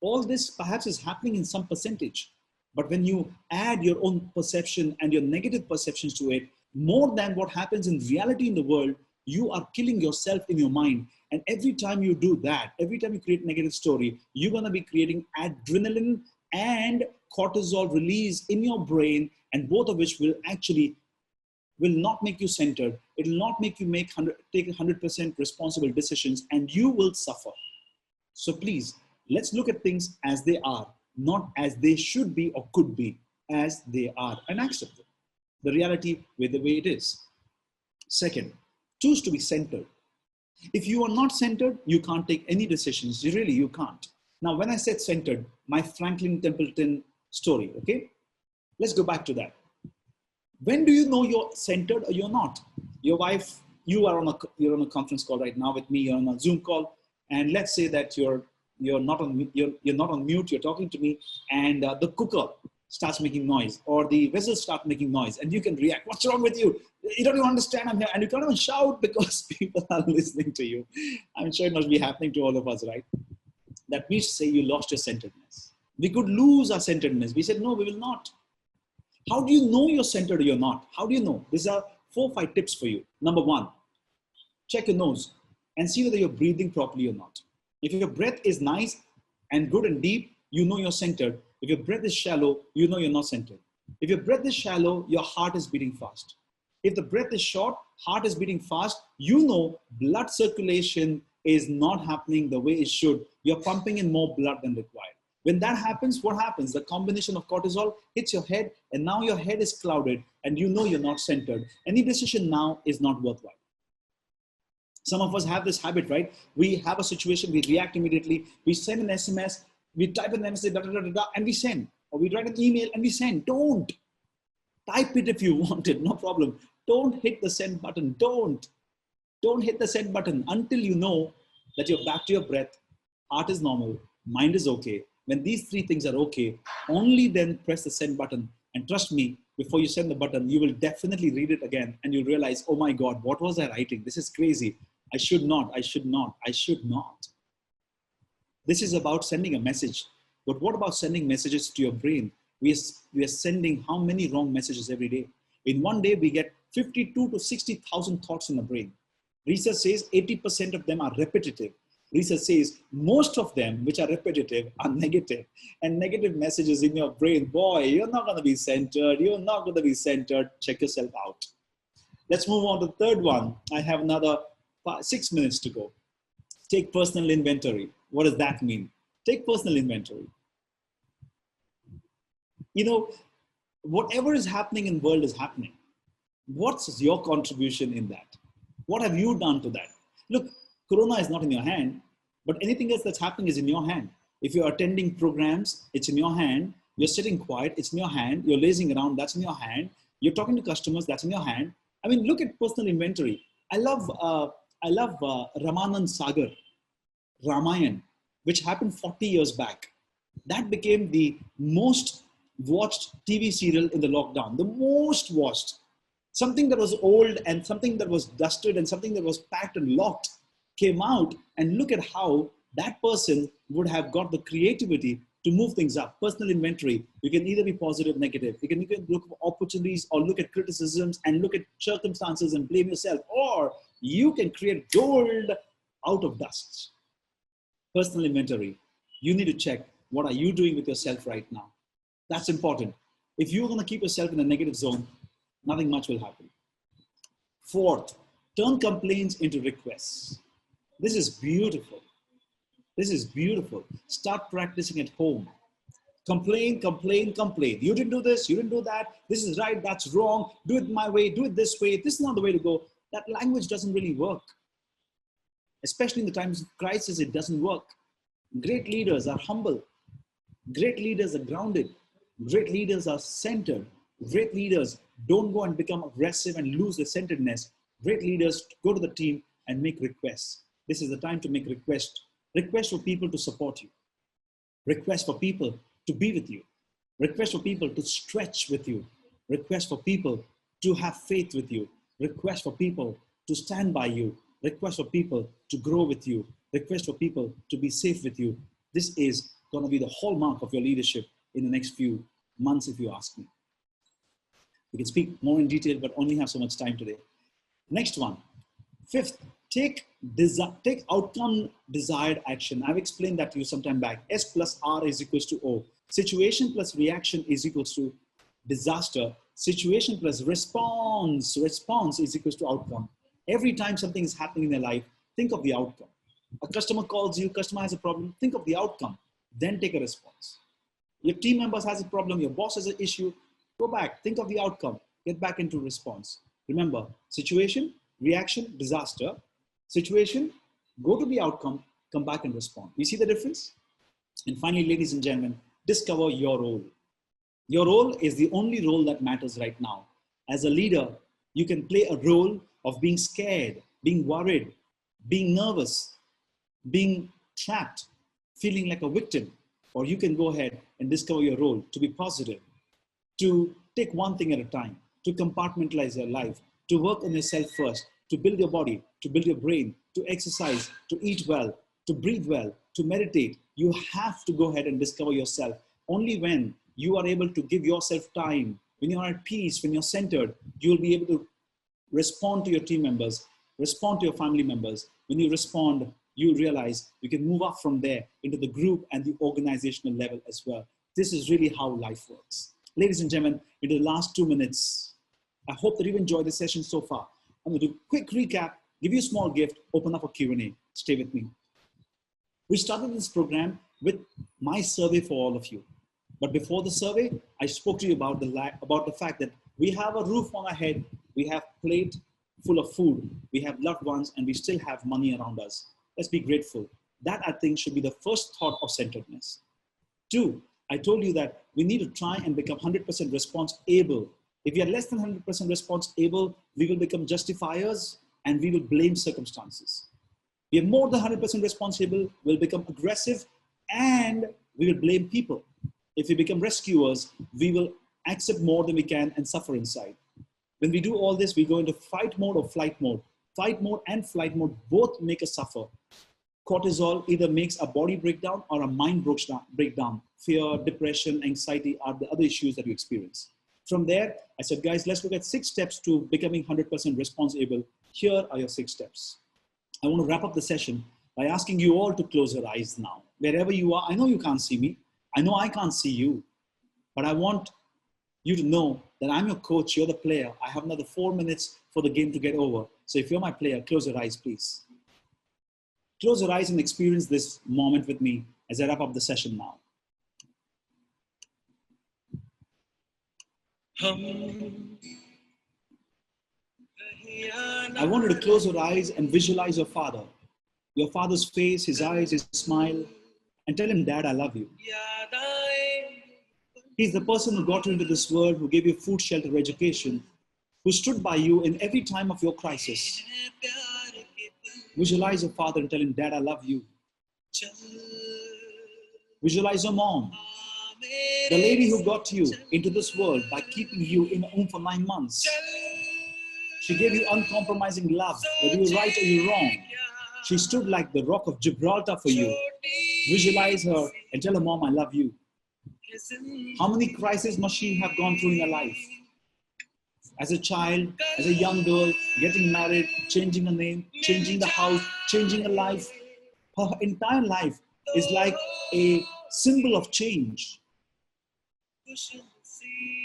All this perhaps is happening in some percentage. But when you add your own perception and your negative perceptions to it, more than what happens in reality in the world, you are killing yourself in your mind. And every time you do that, every time you create a negative story, you're going to be creating adrenaline and cortisol release in your brain, and both of which will not make you centered. It will not make you take 100% responsible decisions, and you will suffer. So please, let's look at things as they are, not as they should be or could be, as they are, and accept them. The reality with the way it is. Second, choose to be centered. If you are not centered, you can't take any decisions. You can't. Now, when I said centered, my Franklin Templeton story, okay? Let's go back to that. When do you know you're centered or you're not? Your wife, you're on a conference call right now with me, you're on a Zoom call, and let's say that you're not on mute, you're talking to me, and the cooker starts making noise, or the vessels start making noise, and you can react. What's wrong with you? You don't even understand I'm here, and you can't even shout because people are listening to you. I'm sure it must be happening to all of us, right? That means to say you lost your centeredness. We could lose our centeredness. We said, no, we will not. How do you know you're centered or you're not? How do you know? These are 4 or 5 tips for you. Number 1, check your nose and see whether you're breathing properly or not. If your breath is nice and good and deep, you know you're centered. If your breath is shallow, you know you're not centered. If your breath is shallow, your heart is beating fast. If the breath is short, heart is beating fast, you know blood circulation is not happening the way it should. You're pumping in more blood than required. When that happens, what happens? The combination of cortisol hits your head, and now your head is clouded and you know you're not centered. Any decision now is not worthwhile. Some of us have this habit, right? We have a situation, we react immediately, we send an SMS, we type an message, and we send. Or we write an email and we send. Don't. Type it if you want it, no problem. Don't hit the send button. Don't hit the send button until you know that you're back to your breath, heart is normal, mind is okay. When these 3 things are okay, only then press the send button. And trust me, before you send the button, you will definitely read it again and you'll realize, oh my God, what was I writing? This is crazy. I should not. This is about sending a message. But what about sending messages to your brain? We are sending how many wrong messages every day? In one day, we get 52 to 60,000 thoughts in the brain. Research says 80% of them are repetitive. Research says most of them, which are repetitive, are negative. And negative messages in your brain, boy, you're not going to be centered. You're not going to be centered. Check yourself out. Let's move on to the third one. I have another 6 minutes to go. Take personal inventory. What does that mean? Take personal inventory. You know, whatever is happening in the world is happening. What's your contribution in that? What have you done to that? Look, Corona is not in your hand, but anything else that's happening is in your hand. If you're attending programs, it's in your hand. You're sitting quiet, it's in your hand. You're lazing around, that's in your hand. You're talking to customers, that's in your hand. I mean, look at personal inventory. I love Ramanand Sagar, Ramayan, which happened 40 years back. That became the most watched TV serial in the lockdown, the most watched. Something that was old and something that was dusted and something that was packed and locked came out, and look at how that person would have got the creativity to move things up. Personal inventory. You can either be positive, negative. You can look for opportunities or look at criticisms and look at circumstances and blame yourself, or you can create gold out of dust. Personal inventory. You need to check, what are you doing with yourself right now? That's important. If you're going to keep yourself in a negative zone, nothing much will happen. Fourth, turn complaints into requests. This is beautiful. This is beautiful. Start practicing at home. Complain, complain, complain. You didn't do this, you didn't do that. This is right, that's wrong. Do it my way, do it this way. This is not the way to go. That language doesn't really work. Especially in the times of crisis, it doesn't work. Great leaders are humble. Great leaders are grounded. Great leaders are centered. Great leaders don't go and become aggressive and lose their centeredness. Great leaders go to the team and make requests. This is the time to make requests. Request for people to support you. Request for people to be with you. Request for people to stretch with you. Request for people to have faith with you. Request for people to stand by you. Request for people to grow with you. Request for people to be safe with you. This is going to be the hallmark of your leadership in the next few months, if you ask me. We can speak more in detail, but only have so much time today. Next one. Fifth, take outcome desired action. I've explained that to you sometime back. S plus R is equals to O. Situation plus reaction is equals to disaster. Situation plus response is equals to outcome. Every time something is happening in your life, think of the outcome. A customer calls you, customer has a problem, think of the outcome, then take a response. Your team members has a problem, your boss has an issue, go back, think of the outcome, get back into response. Remember, situation, reaction, disaster. Situation, go to the outcome, come back and respond. You see the difference? And finally, ladies and gentlemen, discover your role. Your role is the only role that matters right now. As a leader, you can play a role of being scared, being worried, being nervous, being trapped, feeling like a victim. Or you can go ahead and discover your role to be positive, to take one thing at a time, to compartmentalize your life, to work on yourself first, to build your body, to build your brain, to exercise, to eat well, to breathe well, to meditate. You have to go ahead and discover yourself. Only when you are able to give yourself time, when you are at peace, when you're centered, you will be able to respond to your team members, respond to your family members. When you respond, you realize you can move up from there into the group and the organizational level as well. This is really how life works. Ladies and gentlemen, in the last 2 minutes, I hope that you've enjoyed the session so far. I'm going to do a quick recap, give you a small gift, open up a Q&A. Stay with me. We started this program with my survey for all of you. But before the survey, I spoke to you about the fact that we have a roof on our head, we have plate full of food, we have loved ones, and we still have money around us. Let's be grateful. That, I think, should be the first thought of centeredness. 2, I told you that we need to try and become 100% response able. If we are less than 100% response able, we will become justifiers and we will blame circumstances. We are more than 100% responsible, we'll become aggressive and we will blame people. If we become rescuers, we will accept more than we can and suffer inside. When we do all this, we go into fight mode or flight mode. Fight mode and flight mode both make us suffer. Cortisol either makes a body breakdown or a mind breakdown. Fear, depression, anxiety are the other issues that you experience. From there, I said, guys, let's look at 6 steps to becoming 100% responsible. Here are your 6 steps. I want to wrap up the session by asking you all to close your eyes now. Wherever you are, I know you can't see me. I know I can't see you, but I want you to know that I'm your coach, you're the player. I have another 4 minutes for the game to get over. So if you're my player, close your eyes, please. Close your eyes and experience this moment with me as I wrap up the session now. I want you to close your eyes and visualize your father. Your father's face, his eyes, his smile, and tell him, Dad, I love you. He's the person who got you into this world, who gave you food, shelter, education, who stood by you in every time of your crisis. Visualize your father and tell him, Dad, I love you. Visualize your mom, the lady who got you into this world by keeping you in a womb for 9 months. She gave you uncompromising love, whether you're right or you're wrong. She stood like the rock of Gibraltar for you. Visualize her and tell her, Mom, I love you. How many crises must she have gone through in her life? As a child, as a young girl, getting married, changing her name, changing the house, changing her life. Her entire life is like a symbol of change.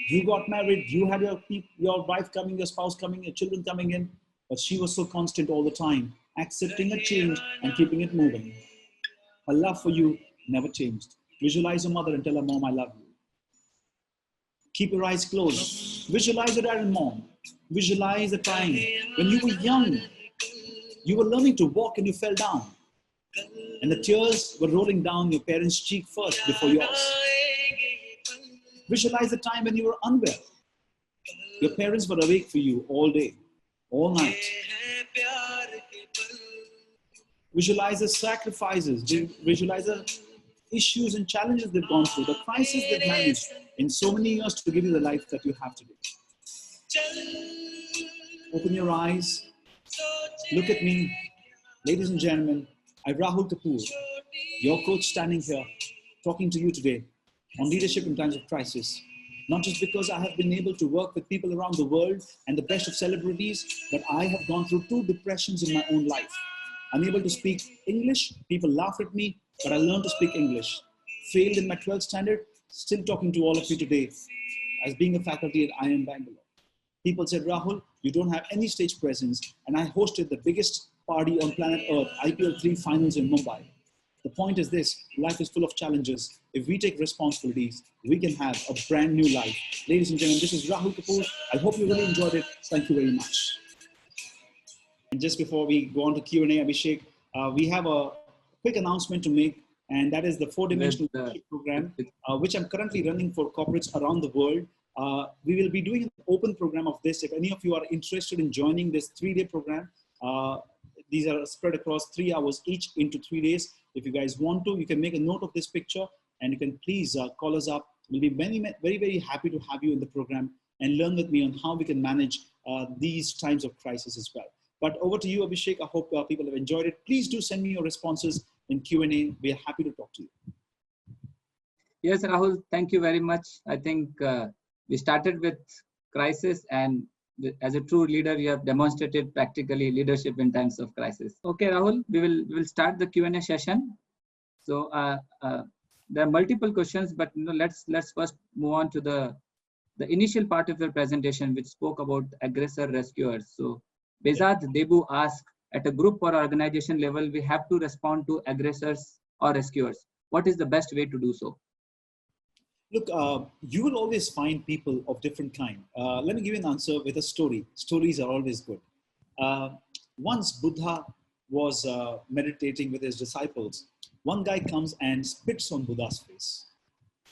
You got married, you had your wife coming, your spouse coming, your children coming in, but she was so constant all the time, accepting a change and keeping it moving. Her love for you never changed. Visualize your mother and tell her, Mom, I love you. Keep your eyes closed. Visualize your dad and mom. Visualize the time when you were young. You were learning to walk and you fell down. And the tears were rolling down your parents' cheek first before yours. Visualize the time when you were unwell. Your parents were awake for you all day, all night. Visualize the sacrifices. Visualize the issues and challenges they've gone through, the crises they've managed in so many years to give you the life that you have today. Open your eyes. Look at me. Ladies and gentlemen, I'm Rahul Kapoor, your coach standing here, talking to you today on leadership in times of crisis. Not just because I have been able to work with people around the world and the best of celebrities, but I have gone through 2 depressions in my own life. I'm able to speak English. People laugh at me, but I learned to speak English. Failed in my 12th standard, still talking to all of you today as being a faculty at IIM Bangalore. People said, Rahul, you don't have any stage presence. And I hosted the biggest party on planet Earth, IPL3 finals in Mumbai. The point is this: life is full of challenges. If we take responsibilities, we can have a brand new life. Ladies and gentlemen, this is Rahul Kapoor. I hope you really enjoyed it. Thank you very much. And just before we go on to Q&A, Abhishek, we have a quick announcement to make, and that is the 4-dimensional leadership program, which I'm currently running for corporates around the world. We will be doing an open program of this. If any of you are interested in joining this 3-day program, these are spread across 3 hours each into 3 days. If you guys want to, you can make a note of this picture and you can please call us up. We'll be very, very happy to have you in the program and learn with me on how we can manage these times of crisis as well. But over to you, Abhishek. I hope people have enjoyed it. Please do send me your responses in Q&A. We are happy to talk to you. Yes, Rahul, thank you very much. I think we started with crisis, and as a true leader, you have demonstrated practically leadership in times of crisis. Okay, Rahul, we will start the Q&A session. So there are multiple questions, but let's first move on to the initial part of your presentation, which spoke about aggressor rescuers. So Bezad Debu asked, at a group or organization level, we have to respond to aggressors or rescuers. What is the best way to do so? Look, you will always find people of different kind. Let me give you an answer with a story. Stories are always good. Once Buddha was meditating with his disciples, one guy comes and spits on Buddha's face.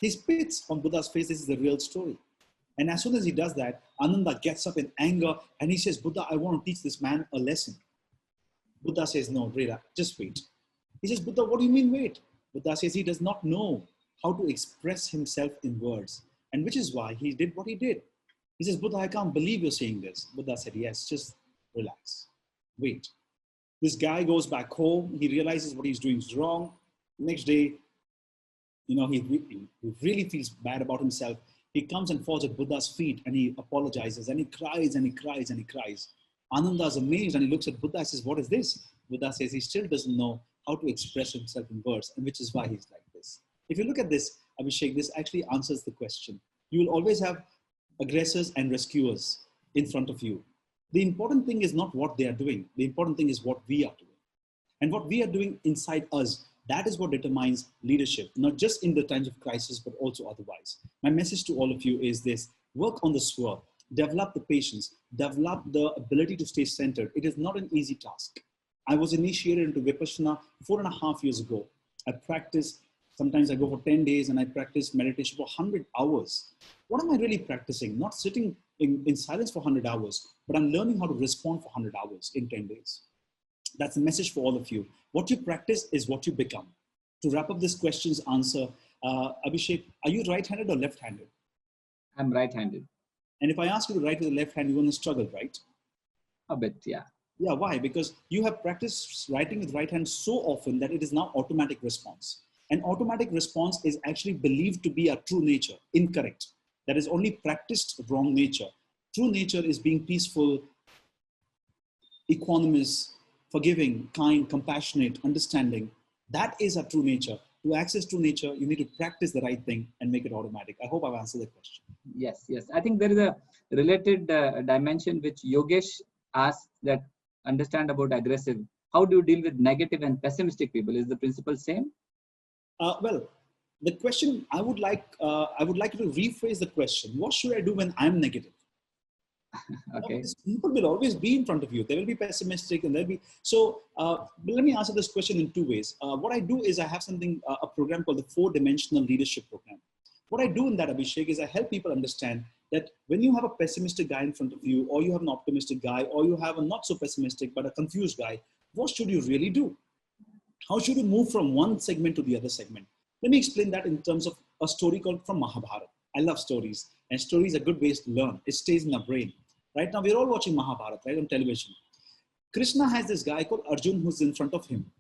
He spits on Buddha's face. This is the real story. And as soon as he does that, Ananda gets up in anger and he says, Buddha, I want to teach this man a lesson. Buddha says, no, Reda, just wait. He says, Buddha, what do you mean wait? Buddha says he does not know how to express himself in words. And which is why he did what he did. He says, Buddha, I can't believe you're saying this. Buddha said, yes, just relax, wait. This guy goes back home. He realizes what he's doing is wrong. Next day, he really feels bad about himself. He comes and falls at Buddha's feet and he apologizes and he cries and he cries and he cries. Ananda is amazed and he looks at Buddha and says, what is this? Buddha says he still doesn't know how to express himself in words, and which is why he's like this. If you look at this, Abhishek, this actually answers the question. You will always have aggressors and rescuers in front of you. The important thing is not what they are doing. The important thing is what we are doing. And what we are doing inside us, that is what determines leadership, not just in the times of crisis, but also otherwise. My message to all of you is this: work on the swirl, develop the patience, develop the ability to stay centered. It is not an easy task. I was initiated into Vipassana 4.5 years ago. I practice, sometimes I go for 10 days and I practice meditation for 100 hours. What am I really practicing? Not sitting in silence for 100 hours, but I'm learning how to respond for 100 hours in 10 days. That's the message for all of you. What you practice is what you become. To wrap up this question's answer, Abhishek, are you right-handed or left-handed? I'm right-handed. And if I ask you to write with the left hand, you're going to struggle, right? A bit, yeah. Yeah, why? Because you have practiced writing with right hand so often that it is now automatic response. And automatic response is actually believed to be a true nature. Incorrect. That is only practiced wrong nature. True nature is being peaceful, equanimous, forgiving, kind, compassionate, understanding. That is our true nature. To access true nature, you need to practice the right thing and make it automatic. I hope I've answered the question. Yes, yes. I think there is a related dimension which Yogesh asked, that understand about aggressive. How do you deal with negative and pessimistic people? Is the principle same? Well, the question I would like you to rephrase the question. What should I do when I'm negative? Okay. People will always be in front of you. They will be pessimistic, and they'll be so. Let me answer this question in two ways. What I do is I have something, a program called the 4-dimensional leadership program. What I do in that, Abhishek, is I help people understand that when you have a pessimistic guy in front of you, or you have an optimistic guy, or you have a not so pessimistic but a confused guy, what should you really do? How should you move from one segment to the other segment? Let me explain that in terms of a story called from Mahabharata. I love stories, and stories are good ways to learn. It stays in our brain. Right now, we're all watching Mahabharata, right, on television. Krishna has this guy called Arjun who's in front of him.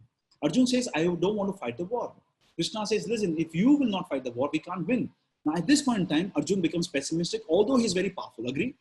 Arjun says, I don't want to fight the war. Krishna says, listen, if you will not fight the war, we can't win. Now, at this point in time, Arjun becomes pessimistic, although he's very powerful. Agree?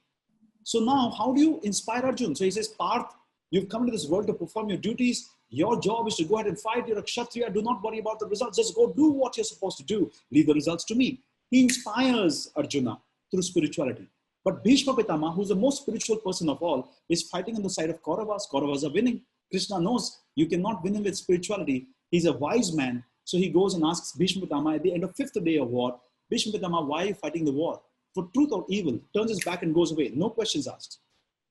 So now, how do you inspire Arjun? So he says, Parth, you've come to this world to perform your duties. Your job is to go ahead and fight. You're a Kshatriya. Do not worry about the results. Just go do what you're supposed to do. Leave the results to me. He inspires Arjuna through spirituality. But Bhishma Pitama, who's the most spiritual person of all, is fighting on the side of Kauravas. Kauravas are winning. Krishna knows you cannot win him with spirituality. He's a wise man. So he goes and asks Bhishma Pitama at the end of 5th day of war, Bhishma Pitama, why are you fighting the war? For truth or evil? Turns his back and goes away. No questions asked.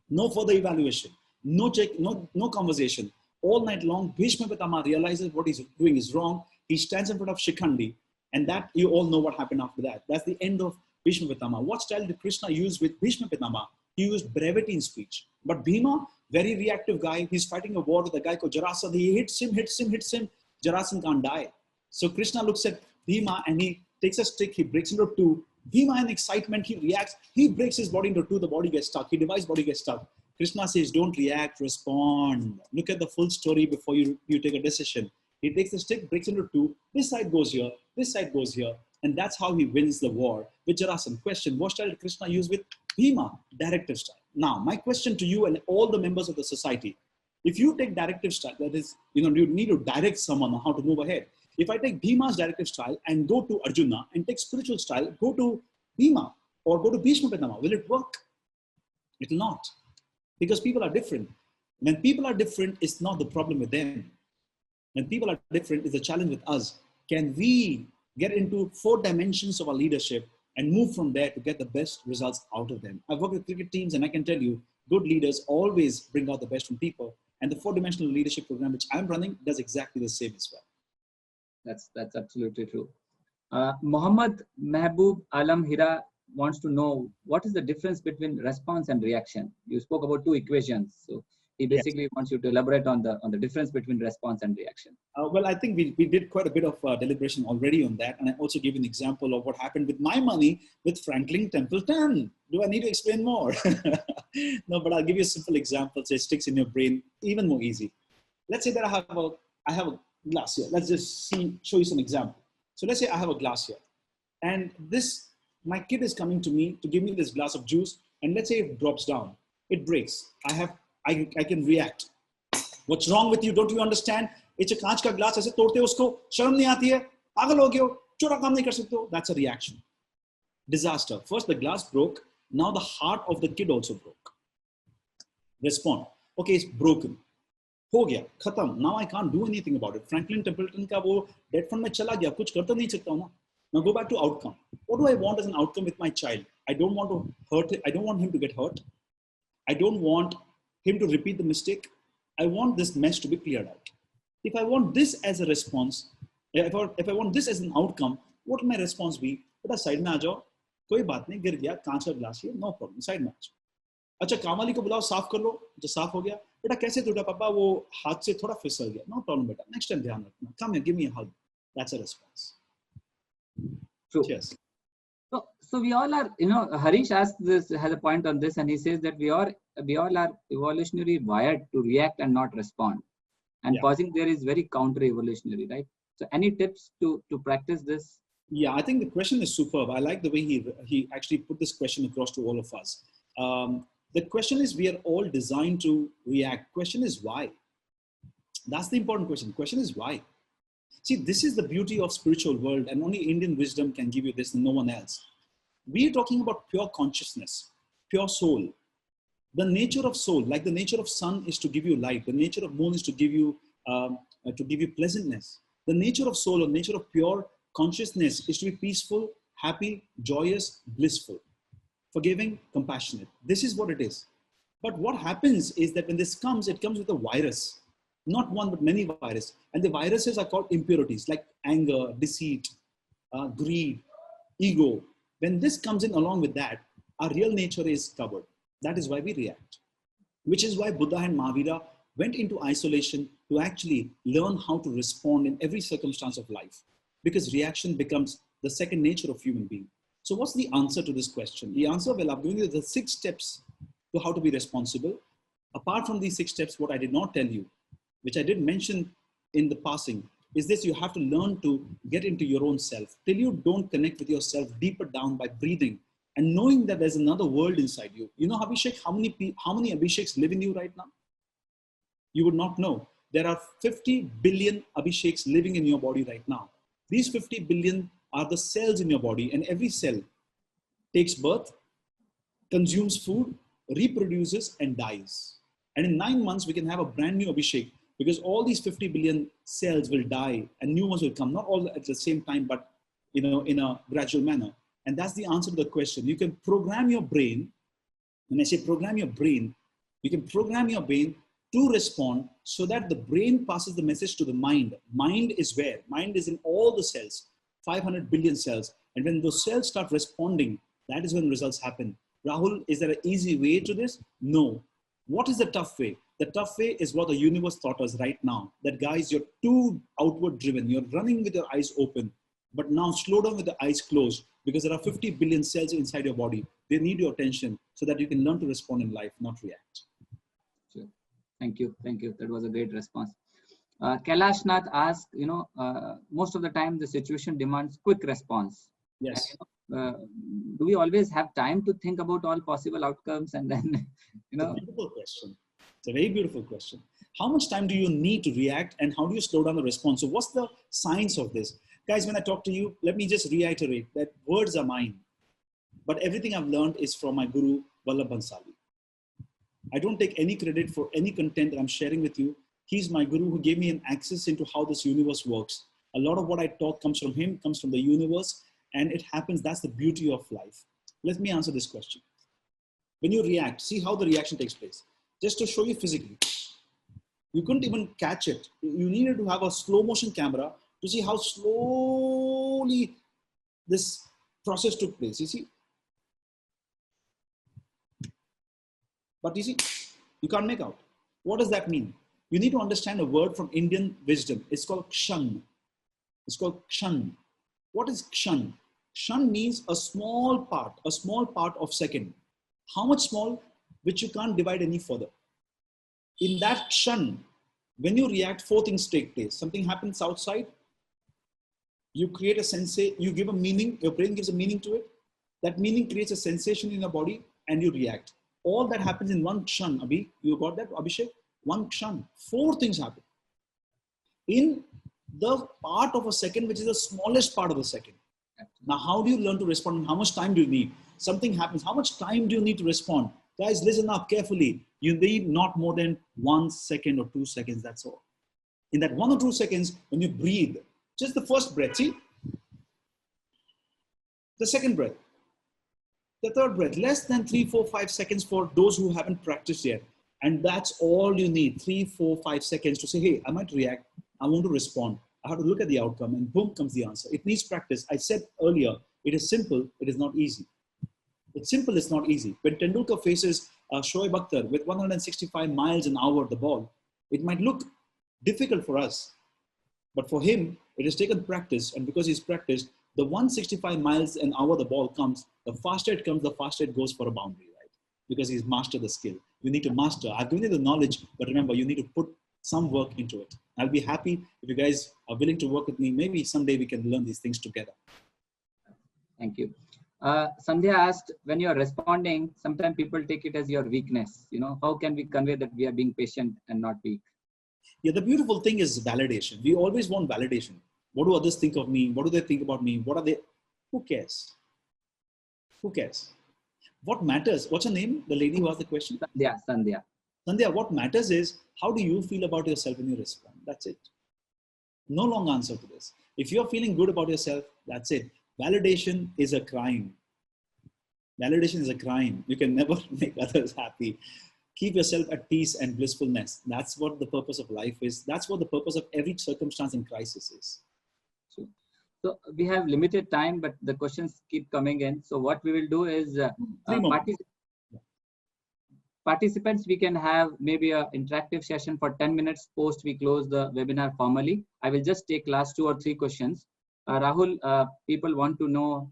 No further evaluation. No check, no conversation. All night long, Bhishma Pitama realizes what he's doing is wrong. He stands in front of Shikhandi. And that, you all know what happened after that. That's the end of Bhishma Pitama. What style did Krishna use with Bhishma Pitama? He used brevity in speech. But Bhima, very reactive guy, he's fighting a war with a guy called Jarasandha. He hits him. Jarasandha can't die. So Krishna looks at Bhima and he takes a stick, he breaks into two. Bhima in excitement, he reacts. He breaks his body into two, the body gets stuck. He divides, body gets stuck. Krishna says, don't react, respond. Look at the full story before you take a decision. He takes the stick, breaks into two. This side goes here, this side goes here. And that's how he wins the war with Jarasandha. Question, what style did Krishna use with Bhima? Directive style. Now, my question to you and all the members of the society, if you take directive style, that is, you need to direct someone on how to move ahead. If I take Bhima's directive style and go to Arjuna and take spiritual style, go to Bhima or go to Bhishma Pitama, will it work? It will not. Because people are different. When people are different, it's not the problem with them. When people are different, it's a challenge with us. Can we get into 4 dimensions of our leadership and move from there to get the best results out of them? I've worked with cricket teams and I can tell you, good leaders always bring out the best from people. And the 4-dimensional leadership program, which I'm running, does exactly the same as well. That's absolutely true. Mohammad Mehboob Alam Hira wants to know, what is the difference between response and reaction? You spoke about 2 equations. So he basically wants you to elaborate on the difference between response and reaction. Well, I think we did quite a bit of deliberation already on that. And I also gave an example of what happened with my money with Franklin Templeton. Do I need to explain more? No, but I'll give you a simple example so it sticks in your brain even more easy. Let's say that I have a glass here. Let's just show you some example. So let's say I have a glass here. And my kid is coming to me to give me this glass of juice. And let's say it drops down. It breaks. I can react. What's wrong with you? Don't you understand? It's a कांच का glass. ऐसे तोड़ते हो उसको शर्म नहीं आती है पागल हो गए हो छोटा काम नहीं कर सकते हो. That's a reaction. Disaster. First the glass broke. Now the heart of the kid also broke. Respond. Okay, it's broken. हो गया खत्म. Now I can't do anything about it. Franklin Templeton का वो debt fund में चला गया. कुछ कर तो नहीं सकता हूँ ना. Now go back to outcome. What do I want as an outcome with my child? I don't want to hurt it. I don't want him to get hurt. I don't want him to repeat the mistake. I want this mess to be cleared out. If I want this as a response, if I want this as an outcome, what will my response be? बेटा side में आ जाओ, कोई बात नहीं, गिर गया कांच का ग्लास है, no problem, साइड में आ जाओ. अच्छा कामवाली को बुलाओ, साफ कर लो, जो साफ हो गया, बेटा कैसे टूटा पापा, वो हाथ से थोड़ा फिसल गया, no problem बेटा, next time ध्यान रखना, come here, give me a hug. That's a response. True. Yes. So we all are, Harish has a point on this, and he says that we all are evolutionary wired to react and not respond. And pausing there is very counter-evolutionary, right? So any tips to practice this? Yeah, I think the question is superb. I like the way he actually put this question across to all of us. The question is, we are all designed to react. Question is why? That's the important question. The question is why? See, this is the beauty of spiritual world, and only Indian wisdom can give you this and no one else. We are talking about pure consciousness, pure soul. The nature of soul, like the nature of sun is to give you light. The nature of moon is to give you pleasantness. The nature of soul or nature of pure consciousness is to be peaceful, happy, joyous, blissful, forgiving, compassionate. This is what it is. But what happens is that when this comes, it comes with a virus, not one, but many viruses. And the viruses are called impurities like anger, deceit, greed, ego. When this comes in along with that, our real nature is covered. That is why we react, which is why Buddha and Mahavira went into isolation to actually learn how to respond in every circumstance of life, because reaction becomes the second nature of human being. So what's the answer to this question? The answer, well, I've given you the 6 steps to how to be responsible. Apart from these 6 steps, what I did not tell you, which I did mention in the passing, is this: you have to learn to get into your own self. Till you don't connect with yourself deeper down by breathing and knowing that there's another world inside you. You know, Abhishek, how many Abhisheks live in you right now? You would not know. There are 50 billion Abhisheks living in your body right now. These 50 billion are the cells in your body, and every cell takes birth, consumes food, reproduces, and dies. And in 9 months, we can have a brand new Abhishek, because all these 50 billion cells will die and new ones will come, not all at the same time, but in a gradual manner. And that's the answer to the question. You can program your brain. When I say program your brain, you can program your brain to respond so that the brain passes the message to the mind. Mind is where? Mind is in all the cells, 500 billion cells. And when those cells start responding, that is when results happen. Rahul, is there an easy way to this? No. What is the tough way? The tough way is what the universe taught us right now. That guys, you're too outward driven. You're running with your eyes open. But now slow down with the eyes closed, because there are 50 billion cells inside your body. They need your attention so that you can learn to respond in life, not react. Sure. Thank you. Thank you. That was a great response. Kailash Nath asked, most of the time the situation demands quick response. Yes. And, do we always have time to think about all possible outcomes and then, It's a beautiful question. It's a very beautiful question. How much time do you need to react, and how do you slow down the response? So what's the science of this? Guys, when I talk to you, let me just reiterate that words are mine, but everything I've learned is from my guru, Vallabh Bhansali. I don't take any credit for any content that I'm sharing with you. He's my guru who gave me an access into how this universe works. A lot of what I talk comes from him, comes from the universe, and it happens. That's the beauty of life. Let me answer this question. When you react, see how the reaction takes place. Just to show you physically, you couldn't even catch it. You needed to have a slow motion camera to see how slowly this process took place. You see? But you see, you can't make out. What does that mean? You need to understand a word from Indian wisdom. It's called kshan. It's called kshan. What is kshan? Kshan means a small part of second. How much small? Which you can't divide any further. In that kshan, when you react, 4 things take place. Something happens outside. You create a sensation, you give a meaning, your brain gives a meaning to it. That meaning creates a sensation in your body and you react. All that happens in one kshan, Abhi. You got that, Abhishek? One kshan. 4 things happen. In the part of a second, which is the smallest part of a second. Now, how do you learn to respond? How much time do you need? Something happens. How much time do you need to respond? Guys, listen up carefully. You need not more than 1 second or 2 seconds, that's all. In that 1 or 2 seconds, when you breathe, just the first breath, see? The second breath, the third breath, less than 3, 4, 5 seconds for those who haven't practiced yet. And that's all you need, 3, 4, 5 seconds to say, hey, I might react. I want to respond. I have to look at the outcome and boom comes the answer. It needs practice. I said earlier, it is simple. It is not easy. It's simple. It's not easy. When Tendulkar faces Shoaib Akhtar with 165 miles an hour the ball, it might look difficult for us. But for him, it has taken practice. And because he's practiced, the 165 miles an hour the ball comes, the faster it comes, the faster it goes for a boundary, right? Because he's mastered the skill. You need to master. I've given you the knowledge, but remember, you need to put some work into it. I'll be happy if you guys are willing to work with me. Maybe someday we can learn these things together. Thank you. Sandhya asked, when you're responding, sometimes people take it as your weakness. How can we convey that we are being patient and not weak? Yeah, the beautiful thing is validation. We always want validation. What do others think of me? What do they think about me? What are they? Who cares? Who cares? What matters? What's her name? The lady who asked the question? Sandhya. Sandhya, what matters is how do you feel about yourself when you respond? That's it. No long answer to this. If you're feeling good about yourself, that's it. Validation is a crime. Validation is a crime. You can never make others happy. Keep yourself at peace and blissfulness. That's what the purpose of life is. That's what the purpose of every circumstance and crisis is. Sure. So we have limited time, but the questions keep coming in. So what we will do is participants, we can have maybe an interactive session for 10 minutes post we close the webinar formally. I will just take last 2 or 3 questions. Rahul, people want to know,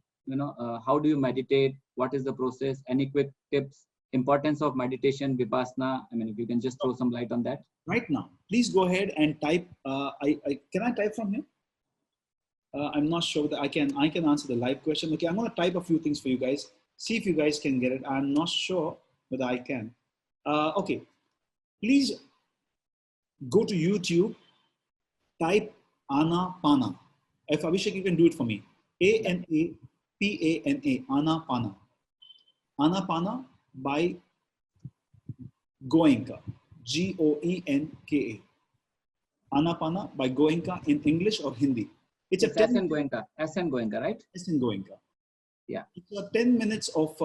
how do you meditate? What is the process? Any quick tips? Importance of meditation, Vipassana? I mean, if you can just throw some light on that. Right now, please go ahead and type. Can I type from here? I'm not sure that I can answer the live question. Okay, I'm going to type a few things for you guys. See if you guys can get it. I'm not sure whether I can. Okay, please go to YouTube, type Anapana. If Abhishek, you can do it for me. A-N-A-P-A-N-A, Anapana. Anapana by Goenka, G-O-E-N-K-A. Anapana by Goenka in English or Hindi. It's S.N. Goenka, right? S.N. Goenka. Yeah. It's 10 minutes of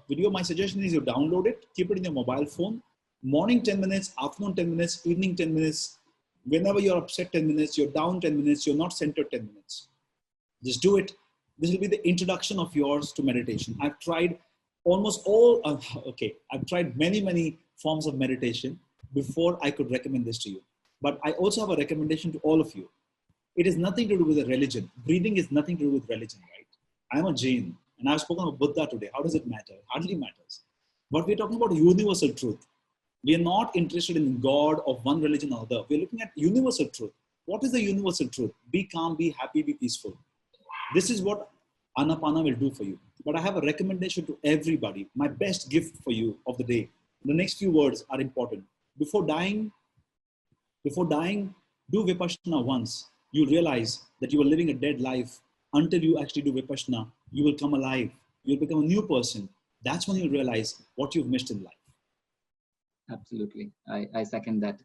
video. My suggestion is you download it, keep it in your mobile phone. Morning 10 minutes, afternoon 10 minutes, evening 10 minutes. Whenever you're upset 10 minutes, you're down 10 minutes, you're not centered 10 minutes. Just do it. This will be the introduction of yours to meditation. I've tried almost all, I've tried many forms of meditation before I could recommend this to you. But I also have a recommendation to all of you. It has nothing to do with a religion. Breathing is nothing to do with religion, right? I'm a Jain and I've spoken of Buddha today. How does it matter? It hardly matters. But we're talking about universal truth. We are not interested in God of one religion or other. We're looking at universal truth. What is the universal truth? Be calm, be happy, be peaceful. This is what Anapana will do for you. But I have a recommendation to everybody. My best gift for you of the day. The next few words are important. Before dying, do Vipassana once. You realize that you are living a dead life. Until you actually do Vipassana, you will come alive. You'll become a new person. That's when you realize what you've missed in life. Absolutely. I second that.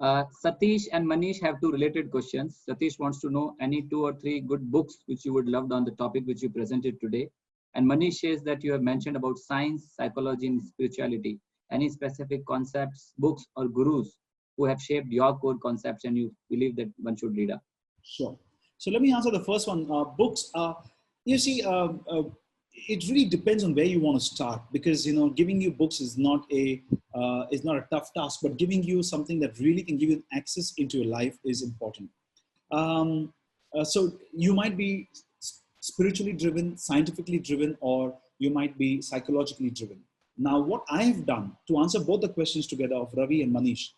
Satish and Manish have 2 related questions. Satish wants to know any 2 or 3 good books which you would love on the topic which you presented today. And Manish says that you have mentioned about science, psychology, and spirituality. Any specific concepts, books, or gurus who have shaped your core concepts and you believe that one should read up? Sure. So let me answer the first one. Books. You see, it really depends on where you want to start, because giving you books is not a tough task, but giving you something that really can give you access into your life is important. So you might be spiritually driven, scientifically driven, or you might be psychologically driven. Now, what I have done to answer both the questions together of Ravi and Manish,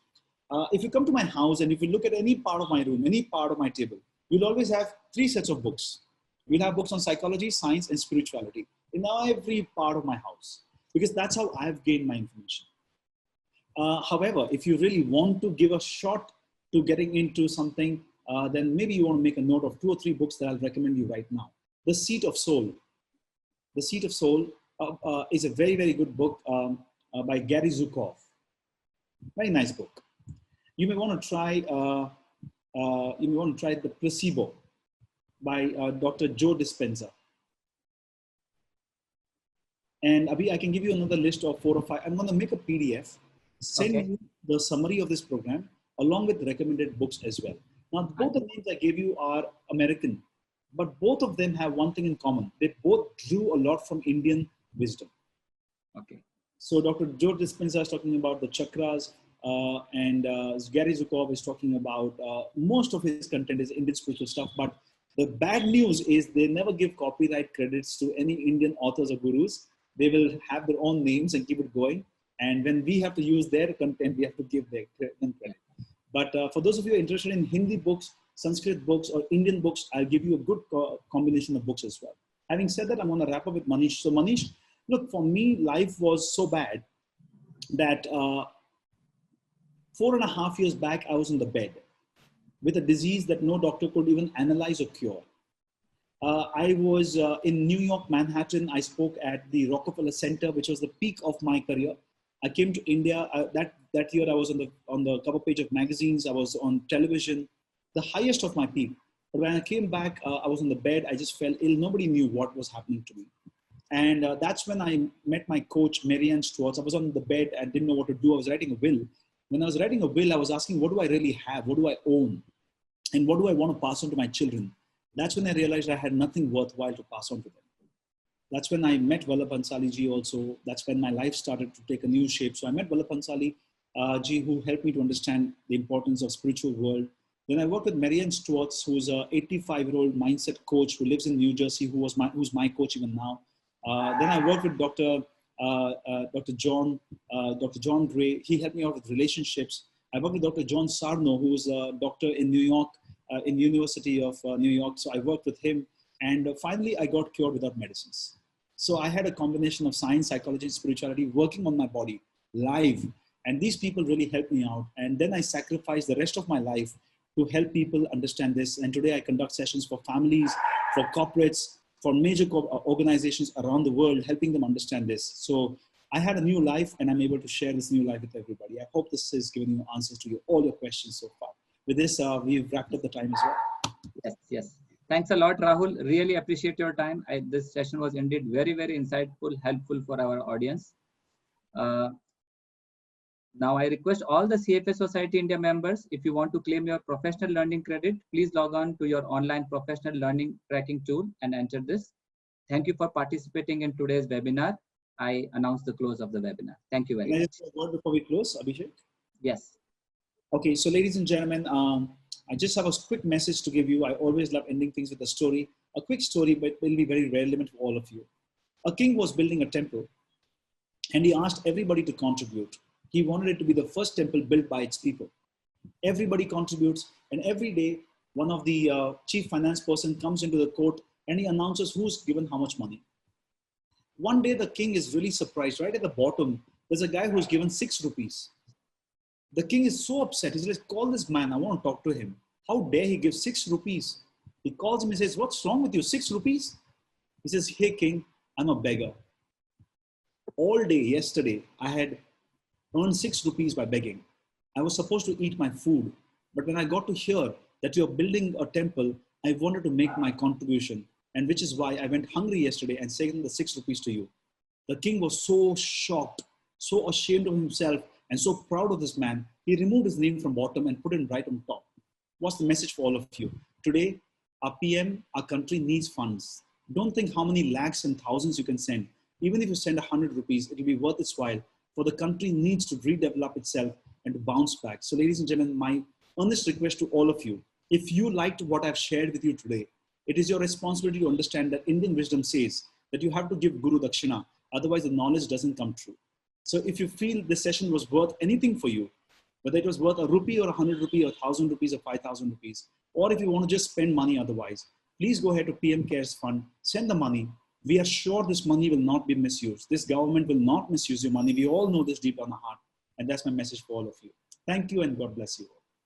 if you come to my house and if you look at any part of my room, any part of my table, you'll always have 3 sets of books. We'll have books on psychology, science, and spirituality in every part of my house, because that's how I've gained my information. However, if you really want to give a shot to getting into something, then maybe you want to make a note of 2 or 3 books that I'll recommend you right now. The Seat of Soul. The Seat of Soul is a very, very good book by Gary Zukav. Very nice book. You may want to try The Placebo by Dr. Joe Dispenza. And Abhi, I can give you another list of 4 or 5. I'm going to make a PDF, send you the summary of this program along with recommended books as well. Now, both the names I gave you are American, but both of them have one thing in common. They both drew a lot from Indian wisdom. Okay. So Dr. Joe Dispenza is talking about the chakras, and Gary Zukav is talking about most of his content is Indian spiritual stuff. But the bad news is they never give copyright credits to any Indian authors or gurus. They will have their own names and keep it going. And when we have to use their content, we have to give them credit. But for those of you interested in Hindi books, Sanskrit books, or Indian books, I'll give you a good combination of books as well. Having said that, I'm going to wrap up with Manish. So Manish, look, for me, life was so bad that 4.5 years back, I was in the bed with a disease that no doctor could even analyze or cure. I was in New York, Manhattan. I spoke at the Rockefeller Center, which was the peak of my career. I came to India. That year, I was on the cover page of magazines. I was on television. the highest of my peak. But when I came back, I was on the bed. I just felt ill. Nobody knew what was happening to me. And that's when I met my coach, Marianne Schwartz. I was on the bed and didn't know what to do. I was writing a will. When I was writing a will, I was asking, what do I really have? What do I own? And what do I want to pass on to my children? That's when I realized I had nothing worthwhile to pass on to them. That's when I met Vallabh Bhansali ji also. That's when my life started to take a new shape. So I met Vallabh Bhansali ji, who helped me to understand the importance of spiritual world. Then I worked with Marianne Schwartz, who's a 85-year-old mindset coach who lives in New Jersey, who's my coach even now. Then I worked with Dr. John Gray. He helped me out with relationships. I worked with Dr. John Sarno, who's a doctor in New York, in University of New York. So I worked with him. And finally, I got cured without medicines. So I had a combination of science, psychology, and spirituality working on my body live. And these people really helped me out. And then I sacrificed the rest of my life to help people understand this. And today I conduct sessions for families, for corporates, for major organizations around the world, helping them understand this. So I had a new life, and I'm able to share this new life with everybody. I hope this is giving you answers to all your questions so far. With this, we've wrapped up the time as well. Yes, yes. Thanks a lot, Rahul. Really appreciate your time. This session was indeed very, very insightful, helpful for our audience. Now I request all the CFA Society India members, if you want to claim your professional learning credit, please log on to your online professional learning tracking tool and enter this. Thank you for participating in today's webinar. I announce the close of the webinar. Thank you very much. Can I just say a word before we close, Abhishek? Yes. Okay, so ladies and gentlemen, I just have a quick message to give you. I always love ending things with a story. A quick story, but it will be very relevant to all of you. A king was building a temple, and he asked everybody to contribute. He wanted it to be the first temple built by its people. Everybody contributes, and every day, one of the chief finance person comes into the court and he announces who's given how much money. One day, the king is really surprised. Right at the bottom, there's a guy who's given 6 rupees. The king is so upset. He says, call this man. I want to talk to him. How dare he give 6 rupees? He calls him and says, what's wrong with you? 6 rupees? He says, hey, king, I'm a beggar. All day yesterday, I had earned 6 rupees by begging. I was supposed to eat my food. But when I got to hear that you're building a temple, I wanted to make my contribution. And which is why I went hungry yesterday and sent the 6 rupees to you. The king was so shocked, so ashamed of himself, and so proud of this man, he removed his name from bottom and put it right on top. What's the message for all of you? Today, our PM, our country needs funds. Don't think how many lakhs and thousands you can send. Even if you send 100 rupees, it will be worth its while, for the country needs to redevelop itself and to bounce back. So ladies and gentlemen, my earnest request to all of you, if you liked what I've shared with you today, it is your responsibility to understand that Indian wisdom says that you have to give Guru Dakshina, otherwise the knowledge doesn't come true. So if you feel this session was worth anything for you, whether it was worth a rupee or 100 rupees or 1,000 rupees or 5,000 rupees, or if you want to just spend money otherwise, please go ahead to PM Cares Fund, send the money. We are sure this money will not be misused. This government will not misuse your money. We all know this deep on our heart. And that's my message for all of you. Thank you and God bless you all.